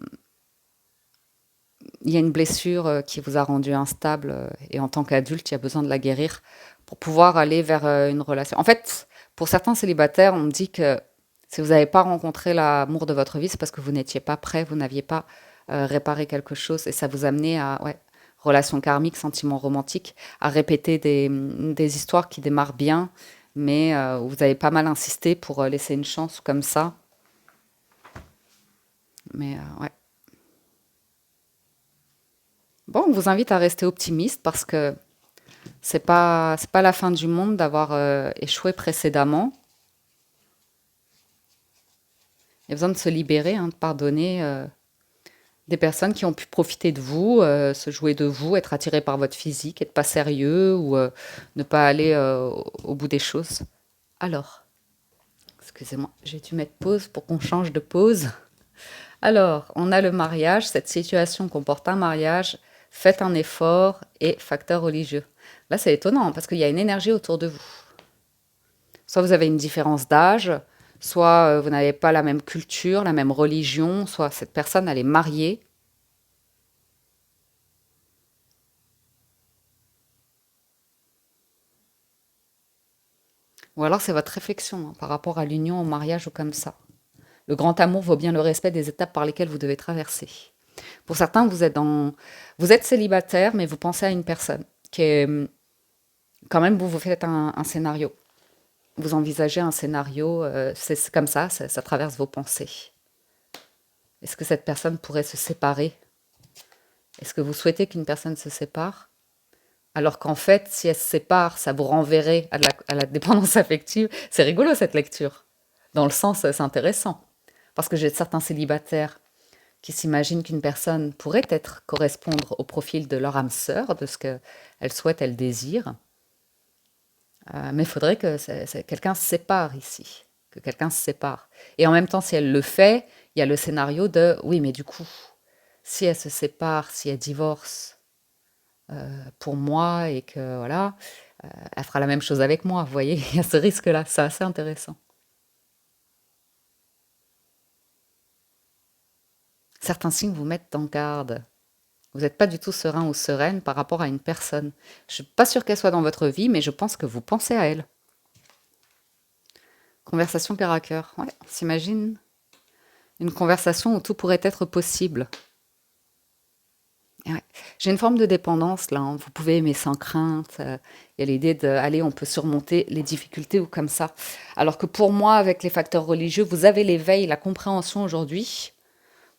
il y a une blessure qui vous a rendu instable et en tant qu'adulte, il y a besoin de la guérir pour pouvoir aller vers une relation. En fait, pour certains célibataires, on me dit que si vous n'avez pas rencontré l'amour de votre vie, c'est parce que vous n'étiez pas prêt, vous n'aviez pas réparé quelque chose et ça vous amenait à ouais, relation karmique, sentiments romantiques, à répéter des histoires qui démarrent bien, mais vous avez pas mal insisté pour laisser une chance comme ça. Mais ouais. Bon, on vous invite à rester optimiste parce que c'est pas la fin du monde d'avoir échoué précédemment. Il y a besoin de se libérer, hein, de pardonner des personnes qui ont pu profiter de vous, se jouer de vous, être attirées par votre physique, être pas sérieux ou ne pas aller au bout des choses. Alors, excusez-moi, j'ai dû mettre pause pour qu'on change de pause. Alors, on a le mariage, cette situation comporte un mariage, faites un effort et facteur religieux. Là, c'est étonnant parce qu'il y a une énergie autour de vous. Soit vous avez une différence d'âge, soit vous n'avez pas la même culture, la même religion, soit cette personne, elle est mariée. Ou alors c'est votre réflexion hein, par rapport à l'union, au mariage ou comme ça. Le grand amour vaut bien le respect des étapes par lesquelles vous devez traverser. Pour certains, vous êtes célibataire, mais vous pensez à une personne qui est quand même, vous faites un scénario. Vous envisagez un scénario, c'est comme ça traverse vos pensées. Est-ce que cette personne pourrait se séparer? Est-ce que vous souhaitez qu'une personne se sépare? Alors qu'en fait, si elle se sépare, ça vous renverrait à la dépendance affective. C'est rigolo cette lecture. Dans le sens, c'est intéressant. Parce que j'ai certains célibataires qui s'imaginent qu'une personne pourrait être correspondre au profil de leur âme sœur, de ce qu'elle souhaite, elle désire. Mais il faudrait que quelqu'un se sépare ici, que quelqu'un se sépare. Et en même temps, si elle le fait, il y a le scénario de oui, mais du coup, si elle se sépare, si elle divorce pour moi et que voilà, elle fera la même chose avec moi. Vous voyez, il y a ce risque-là. C'est assez intéressant. Certains signes vous mettent en garde. Vous n'êtes pas du tout serein ou sereine par rapport à une personne. Je suis pas sûre qu'elle soit dans votre vie, mais je pense que vous pensez à elle. Conversation cœur à cœur. Ouais, on s'imagine une conversation où tout pourrait être possible. Ouais. J'ai une forme de dépendance là, hein. Vous pouvez aimer sans crainte. Il y a l'idée de, allez, on peut surmonter les difficultés ou comme ça. Alors que pour moi, avec les facteurs religieux, vous avez l'éveil, la compréhension aujourd'hui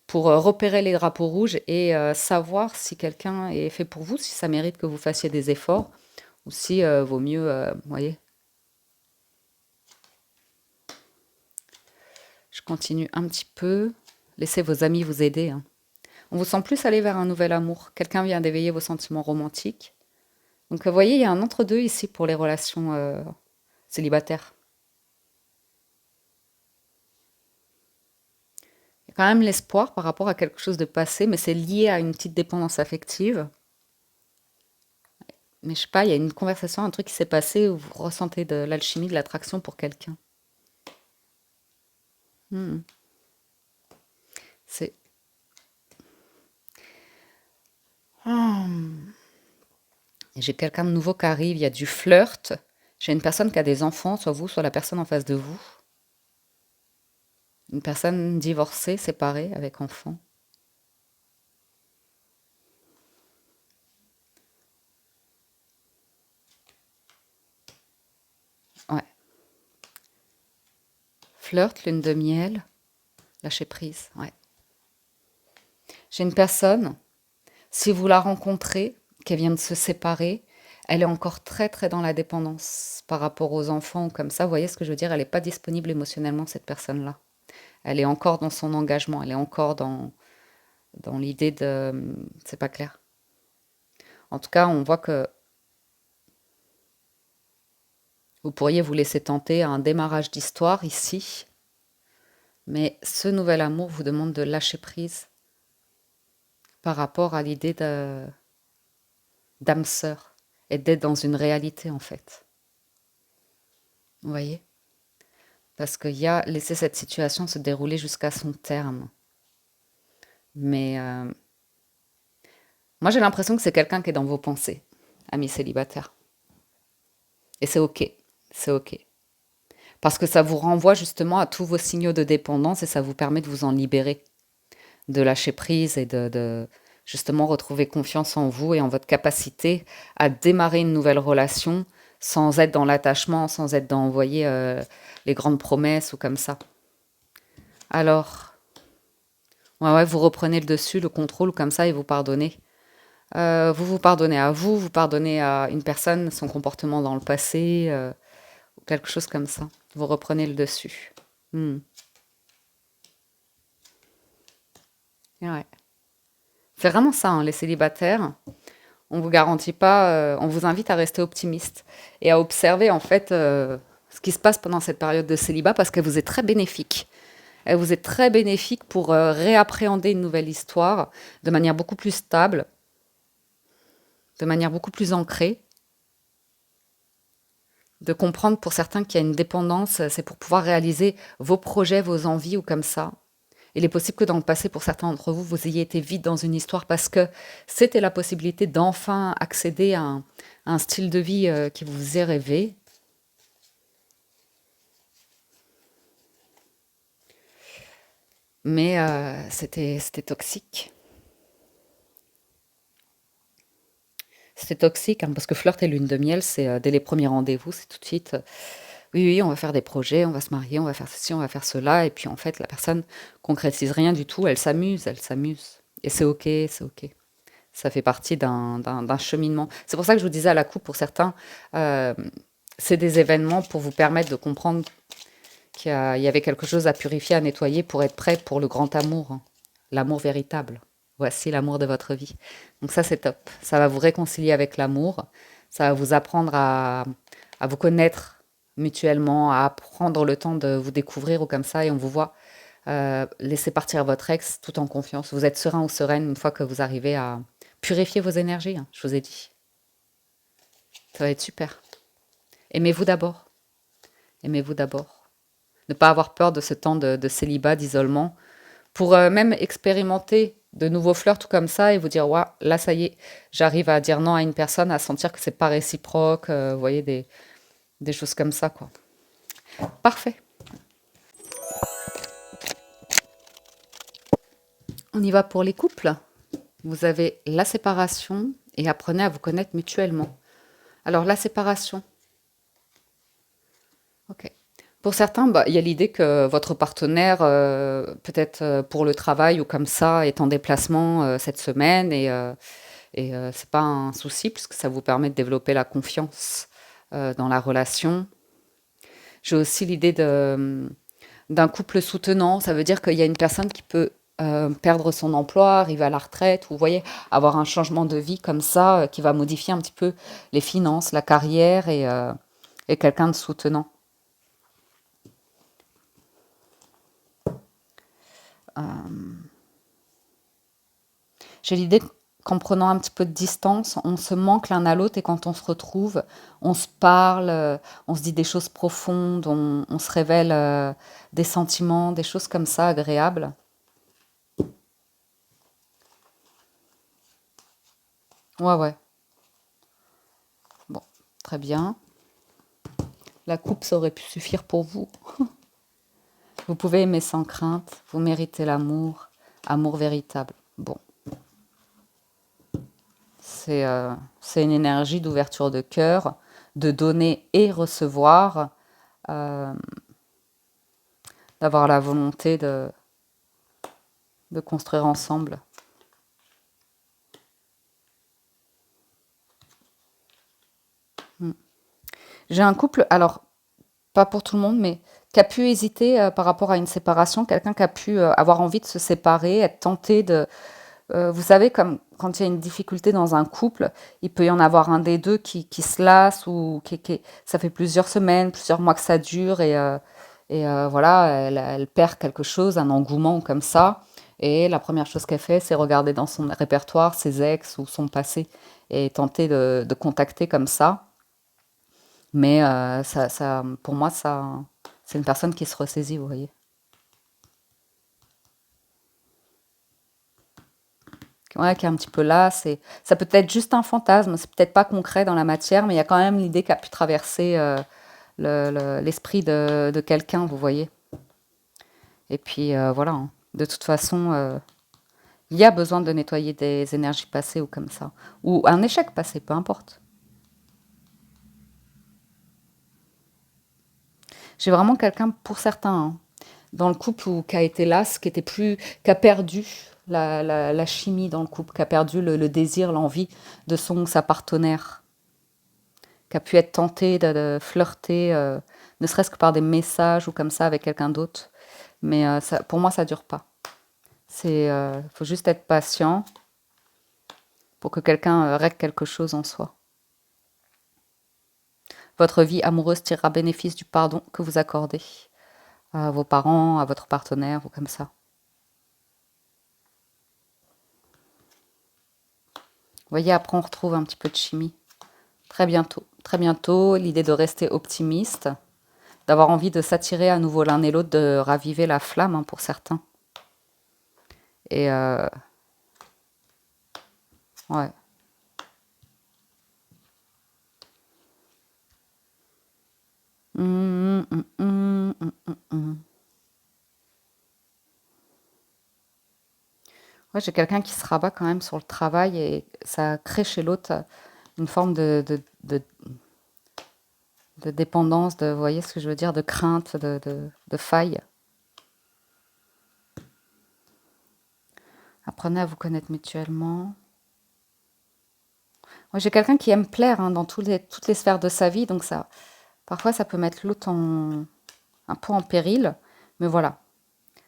pour repérer les drapeaux rouges et savoir si quelqu'un est fait pour vous, si ça mérite que vous fassiez des efforts ou si vaut mieux, vous voyez. Je continue un petit peu. Laissez vos amis vous aider, hein. On vous sent plus aller vers un nouvel amour. Quelqu'un vient d'éveiller vos sentiments romantiques. Donc, vous voyez, il y a un entre-deux ici pour les relations célibataires. Il y a quand même l'espoir par rapport à quelque chose de passé, mais c'est lié à une petite dépendance affective. Mais je sais pas, il y a une conversation, un truc qui s'est passé où vous ressentez de l'alchimie, de l'attraction pour quelqu'un. Hmm. C'est... Hmm. J'ai quelqu'un de nouveau qui arrive, il y a du flirt. J'ai une personne qui a des enfants, soit vous, soit la personne en face de vous. Une personne divorcée, séparée, avec enfants. Ouais. Flirt, lune de miel, lâcher prise. Ouais. J'ai une personne, si vous la rencontrez, qui vient de se séparer, elle est encore très très dans la dépendance par rapport aux enfants ou comme ça. Vous voyez ce que je veux dire? Elle n'est pas disponible émotionnellement, cette personne-là. Elle est encore dans son engagement, elle est encore dans l'idée de... C'est pas clair. En tout cas, on voit que vous pourriez vous laisser tenter à un démarrage d'histoire ici, mais ce nouvel amour vous demande de lâcher prise par rapport à l'idée de d'âme sœur et d'être dans une réalité en fait. Vous voyez? Parce qu'il y a laissé cette situation se dérouler jusqu'à son terme. Mais moi j'ai l'impression que c'est quelqu'un qui est dans vos pensées, ami célibataire. Et c'est ok, c'est ok. Parce que ça vous renvoie justement à tous vos signaux de dépendance et ça vous permet de vous en libérer, de lâcher prise et de justement retrouver confiance en vous et en votre capacité à démarrer une nouvelle relation sans être dans l'attachement, sans être dans, vous voyez, les grandes promesses ou comme ça. Alors, ouais, ouais, vous reprenez le dessus, le contrôle comme ça et vous pardonnez. Vous vous pardonnez à vous, vous pardonnez à une personne, son comportement dans le passé, ou quelque chose comme ça. Vous reprenez le dessus. Hmm. Ouais. C'est vraiment ça, hein, les célibataires. On vous garantit pas, on vous invite à rester optimiste et à observer en fait ce qui se passe pendant cette période de célibat parce qu'elle vous est très bénéfique. Elle vous est très bénéfique pour réappréhender une nouvelle histoire de manière beaucoup plus stable, de manière beaucoup plus ancrée, de comprendre pour certains qu'il y a une dépendance, c'est pour pouvoir réaliser vos projets, vos envies ou comme ça. Il est possible que dans le passé, pour certains d'entre vous, vous ayez été vite dans une histoire parce que c'était la possibilité d'enfin accéder à un style de vie qui vous faisait rêver. Mais c'était toxique. C'était toxique, hein, parce que flirt et lune de miel, c'est dès les premiers rendez-vous, c'est tout de suite, oui, oui, on va faire des projets, on va se marier, on va faire ceci, on va faire cela. Et puis en fait, la personne concrétise rien du tout, elle s'amuse, elle s'amuse. Et c'est ok, c'est ok. Ça fait partie d'un cheminement. C'est pour ça que je vous disais à la coupe, pour certains, euh, c'est des événements pour vous permettre de comprendre qu'il y avait quelque chose à purifier, à nettoyer pour être prêt pour le grand amour, hein. L'amour véritable. Voici l'amour de votre vie. Donc ça, c'est top. Ça va vous réconcilier avec l'amour. Ça va vous apprendre à vous connaître mutuellement, à prendre le temps de vous découvrir ou comme ça, et on vous voit laisser partir votre ex tout en confiance. Vous êtes serein ou sereine une fois que vous arrivez à purifier vos énergies, hein, je vous ai dit. Ça va être super. Aimez-vous d'abord. Aimez-vous d'abord. Ne pas avoir peur de ce temps de célibat, d'isolement, pour même expérimenter de nouveaux flirts, tout comme ça, et vous dire, ouais, là, ça y est, j'arrive à dire non à une personne, à sentir que c'est pas réciproque, vous voyez, des choses comme ça, quoi. Parfait. On y va pour les couples. Vous avez la séparation et apprenez à vous connaître mutuellement. Alors, la séparation. Ok. Pour certains, bah, il y a l'idée que votre partenaire, peut-être pour le travail ou comme ça, est en déplacement cette semaine et c'est pas un souci puisque ça vous permet de développer la confiance dans la relation. J'ai aussi l'idée d'un couple soutenant. Ça veut dire qu'il y a une personne qui peut perdre son emploi, arriver à la retraite, ou vous voyez, avoir un changement de vie comme ça qui va modifier un petit peu les finances, la carrière et quelqu'un de soutenant. J'ai l'idée qu'en prenant un petit peu de distance, on se manque l'un à l'autre et quand on se retrouve, on se parle, on se dit des choses profondes, on se révèle des sentiments, des choses comme ça agréables. Ouais, ouais. Bon, très bien. La coupe, ça aurait pu suffire pour vous. Vous pouvez aimer sans crainte, vous méritez l'amour, amour véritable. Bon, c'est une énergie d'ouverture de cœur, de donner et recevoir, euh, d'avoir la volonté de construire ensemble. J'ai un couple, alors pas pour tout le monde, mais qui a pu hésiter par rapport à une séparation, quelqu'un qui a pu avoir envie de se séparer, être tenté de... vous savez, comme quand il y a une difficulté dans un couple, il peut y en avoir un des deux qui se lasse ou ça fait plusieurs semaines, plusieurs mois que ça dure et voilà, elle perd quelque chose, un engouement comme ça. Et la première chose qu'elle fait, c'est regarder dans son répertoire ses ex ou son passé et tenter de contacter comme ça. Mais pour moi, c'est une personne qui se ressaisit, vous voyez. Ouais, qui est un petit peu là. Ça peut être juste un fantasme, c'est peut-être pas concret dans la matière, mais il y a quand même l'idée qui a pu traverser l'esprit de quelqu'un, vous voyez. Et puis voilà, hein. De toute façon, il y a besoin de nettoyer des énergies passées ou comme ça. Ou un échec passé, peu importe. J'ai vraiment quelqu'un, pour certains, hein, dans le couple ou qui a été las, qui a perdu la chimie dans le couple, qui a perdu le désir, l'envie de son ou sa partenaire, qui a pu être tenté de flirter, ne serait-ce que par des messages ou comme ça avec quelqu'un d'autre. Mais pour moi, ça dure pas. Faut juste être patient pour que quelqu'un règle quelque chose en soi. Votre vie amoureuse tirera bénéfice du pardon que vous accordez à vos parents, à votre partenaire ou comme ça. Vous voyez, après on retrouve un petit peu de chimie. Très bientôt, l'idée de rester optimiste, d'avoir envie de s'attirer à nouveau l'un et l'autre, de raviver la flamme hein, pour certains. Et ouais. Hum, hum, hum, hum, hum, hum. Ouais, j'ai quelqu'un qui se rabat quand même sur le travail et ça crée chez l'autre une forme de dépendance, vous voyez ce que je veux dire, de crainte, de faille. Apprenez à vous connaître mutuellement. Moi, j'ai quelqu'un qui aime plaire hein, dans toutes les sphères de sa vie, donc ça, parfois ça peut mettre l'autre un peu en péril, mais voilà.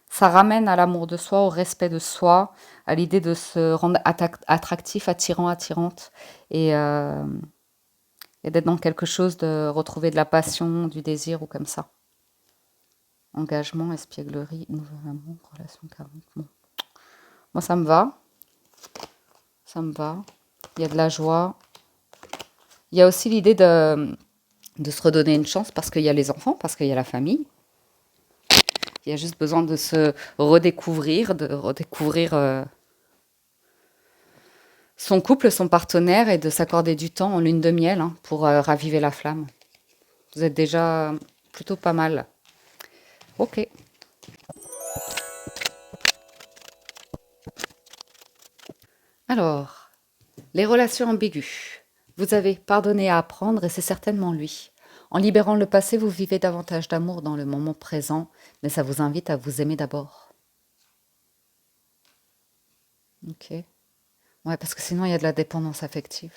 Ça ramène à l'amour de soi, au respect de soi, à l'idée de se rendre attractif, attirant, attirante, et, euh, et d'être dans quelque chose, de retrouver de la passion, du désir ou comme ça. Engagement, espièglerie, nouvel amour, relation karmique. Bon. Moi, ça me va, ça me va. Il y a de la joie. Il y a aussi l'idée de se redonner une chance parce qu'il y a les enfants, parce qu'il y a la famille. Il y a juste besoin de se redécouvrir, de redécouvrir son couple, son partenaire et de s'accorder du temps en lune de miel hein, pour raviver la flamme. Vous êtes déjà plutôt pas mal. Ok. Alors, les relations ambiguës. Vous avez pardonné à apprendre et c'est certainement lui. En libérant le passé, vous vivez davantage d'amour dans le moment présent, mais ça vous invite à vous aimer d'abord. Ok. Ouais, parce que sinon il y a de la dépendance affective.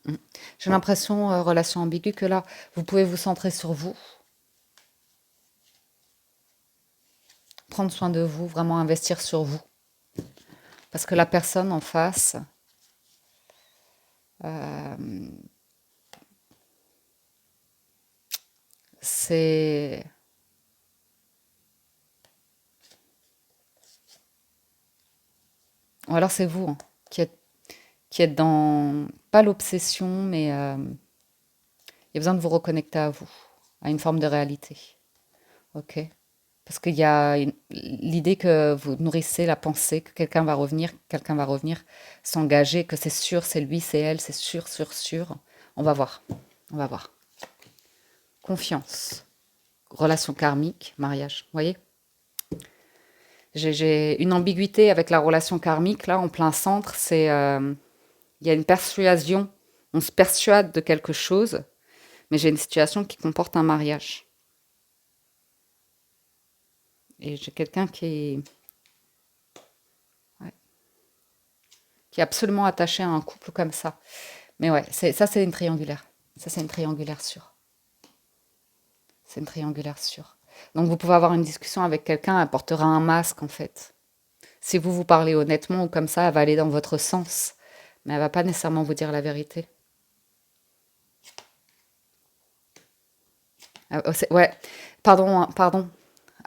Mm. J'ai l'impression, relation ambiguë, que là, vous pouvez vous centrer sur vous, prendre soin de vous, vraiment investir sur vous. Parce que la personne en face, euh, c'est... Ou alors c'est vous hein, qui êtes dans... Pas l'obsession, mais il y a besoin de vous reconnecter à vous, à une forme de réalité. Ok? Parce qu'il y a l'idée que vous nourrissez la pensée que quelqu'un va revenir, s'engager, que c'est sûr, c'est lui, c'est elle, c'est sûr, sûr, sûr. On va voir. On va voir. Confiance. Relation karmique, mariage. Vous voyez? J'ai une ambiguïté avec la relation karmique, là, en plein centre. Il y a une persuasion. On se persuade de quelque chose, mais j'ai une situation qui comporte un mariage. Et j'ai quelqu'un ouais, qui est absolument attaché à un couple comme ça. Mais ouais, ça, c'est une triangulaire. Ça, c'est une triangulaire sûre. C'est une triangulaire sûre. Donc, vous pouvez avoir une discussion avec quelqu'un, elle portera un masque, en fait. Si vous vous parlez honnêtement ou comme ça, elle va aller dans votre sens. Mais elle va pas nécessairement vous dire la vérité. Ouais, pardon, hein, pardon.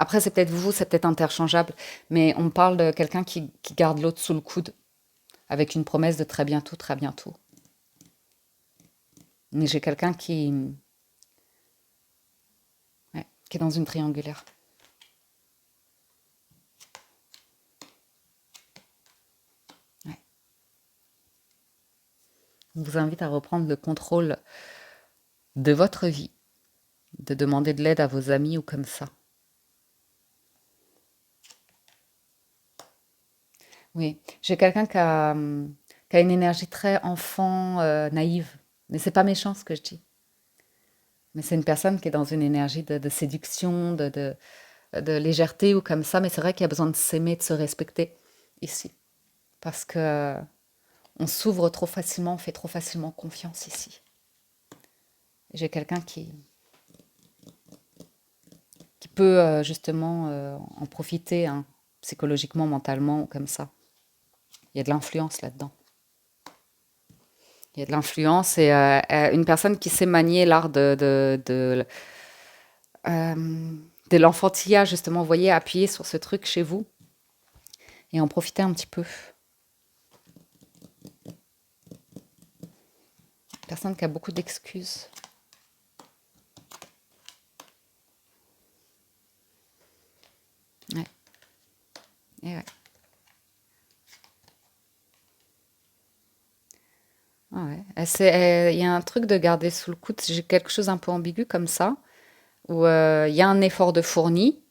Après, c'est peut-être vous, c'est peut-être interchangeable. Mais on parle de quelqu'un qui garde l'autre sous le coude, avec une promesse de très bientôt, très bientôt. Mais j'ai quelqu'un ouais, qui est dans une triangulaire. Ouais. On vous invite à reprendre le contrôle de votre vie, de demander de l'aide à vos amis ou comme ça. Oui, j'ai quelqu'un qui a une énergie très enfant, naïve. Mais c'est pas méchant ce que je dis. Mais c'est une personne qui est dans une énergie de séduction, de légèreté ou comme ça. Mais c'est vrai qu'il y a besoin de s'aimer, de se respecter ici. Parce que on s'ouvre trop facilement, on fait trop facilement confiance ici. J'ai quelqu'un qui peut justement en profiter hein, psychologiquement, mentalement, comme ça. Il y a de l'influence là-dedans. Il y a de l'influence et une personne qui sait manier l'art de l'enfantillage, justement, vous voyez, appuyer sur ce truc chez vous et en profiter un petit peu. Personne qui a beaucoup d'excuses. Ouais. Et ouais. Ah ouais. Il y a un truc de garder sous le coude. J'ai quelque chose un peu ambigu comme ça, où il y a un effort de fourni.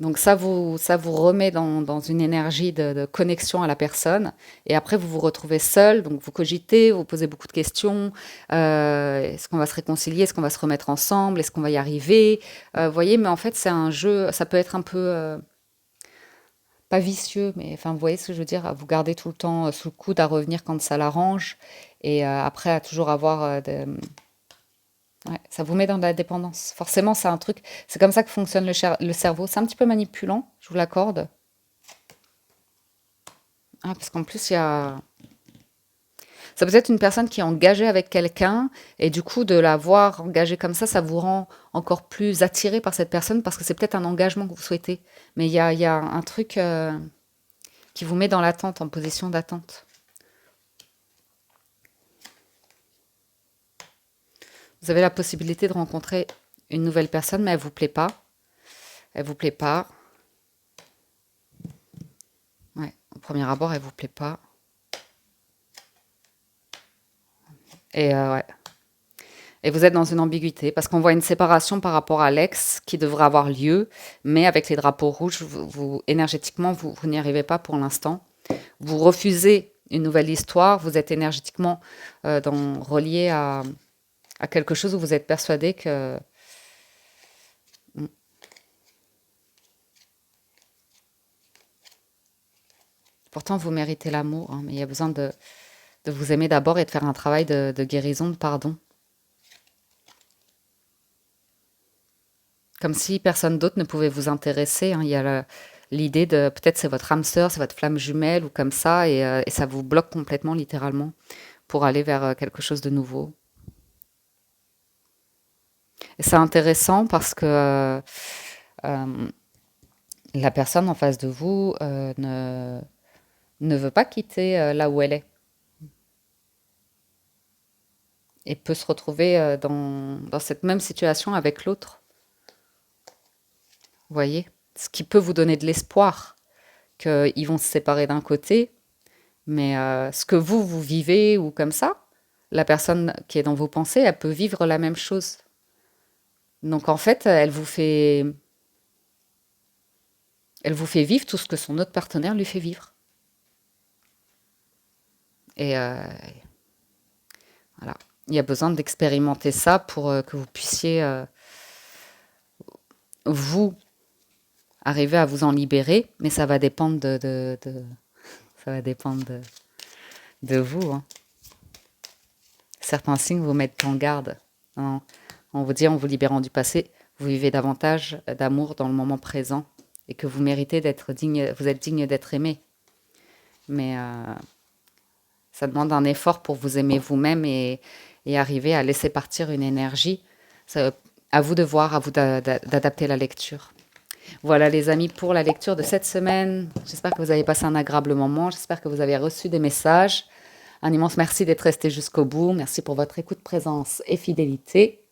Donc ça vous remet dans une énergie de connexion à la personne. Et après, vous vous retrouvez seul. Donc vous cogitez, vous posez beaucoup de questions. Est-ce qu'on va se réconcilier? Est-ce qu'on va se remettre ensemble? Est-ce qu'on va y arriver? Vous voyez, mais en fait, c'est un jeu. Ça peut être un peu pas vicieux, mais enfin, vous voyez ce que je veux dire? À vous garder tout le temps sous le coude, à revenir quand ça l'arrange. Et après, à toujours avoir ouais, ça vous met dans de la dépendance. Forcément, c'est un truc. C'est comme ça que fonctionne le cerveau. C'est un petit peu manipulant, je vous l'accorde. Ah, parce qu'en plus, il y a. Ça peut être une personne qui est engagée avec quelqu'un, et du coup, de la voir engagée comme ça vous rend encore plus attiré par cette personne parce que c'est peut-être un engagement que vous souhaitez. Mais il y a un truc qui vous met dans l'attente, en position d'attente. Vous avez la possibilité de rencontrer une nouvelle personne, mais elle vous plaît pas. Elle vous plaît pas. Ouais, au premier abord, elle vous plaît pas. Ouais. Et vous êtes dans une ambiguïté parce qu'on voit une séparation par rapport à l'ex qui devrait avoir lieu, mais avec les drapeaux rouges, énergétiquement, vous n'y arrivez pas pour l'instant. Vous refusez une nouvelle histoire, vous êtes énergétiquement relié à quelque chose où vous êtes persuadé que... Hmm. Pourtant, vous méritez l'amour, hein, mais il y a besoin de vous aimer d'abord et de faire un travail de guérison, de pardon. Comme si personne d'autre ne pouvait vous intéresser, hein. Il y a l'idée de peut-être c'est votre âme sœur, c'est votre flamme jumelle ou comme ça, et ça vous bloque complètement, littéralement, pour aller vers quelque chose de nouveau. Et c'est intéressant parce que euh, la personne en face de vous ne veut pas quitter là où elle est et peut se retrouver dans cette même situation avec l'autre. Vous voyez? Ce qui peut vous donner de l'espoir qu'ils vont se séparer d'un côté, mais ce que vous vivez ou comme ça, la personne qui est dans vos pensées, elle peut vivre la même chose. Donc en fait, elle vous fait vivre tout ce que son autre partenaire lui fait vivre. Et voilà. Il y a besoin d'expérimenter ça pour que vous puissiez, vous, arriver à vous en libérer, mais ça va dépendre ça va dépendre de vous, hein. Certains signes vous mettent en garde, hein, en vous disant, en vous libérant du passé, vous vivez davantage d'amour dans le moment présent et que vous méritez d'être digne, vous êtes digne d'être aimé. Mais ça demande un effort pour vous aimer vous-même et arriver à laisser partir une énergie. À vous de voir, à vous d'adapter la lecture. Voilà les amis pour la lecture de cette semaine. J'espère que vous avez passé un agréable moment. J'espère que vous avez reçu des messages. Un immense merci d'être resté jusqu'au bout. Merci pour votre écoute, présence et fidélité.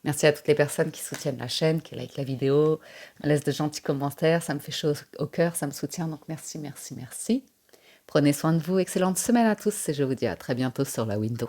Merci à toutes les personnes qui soutiennent la chaîne, qui likent la vidéo, me laissent de gentils commentaires. Ça me fait chaud au cœur, ça me soutient. Donc merci, merci, merci. Prenez soin de vous. Excellente semaine à tous et je vous dis à très bientôt sur la window.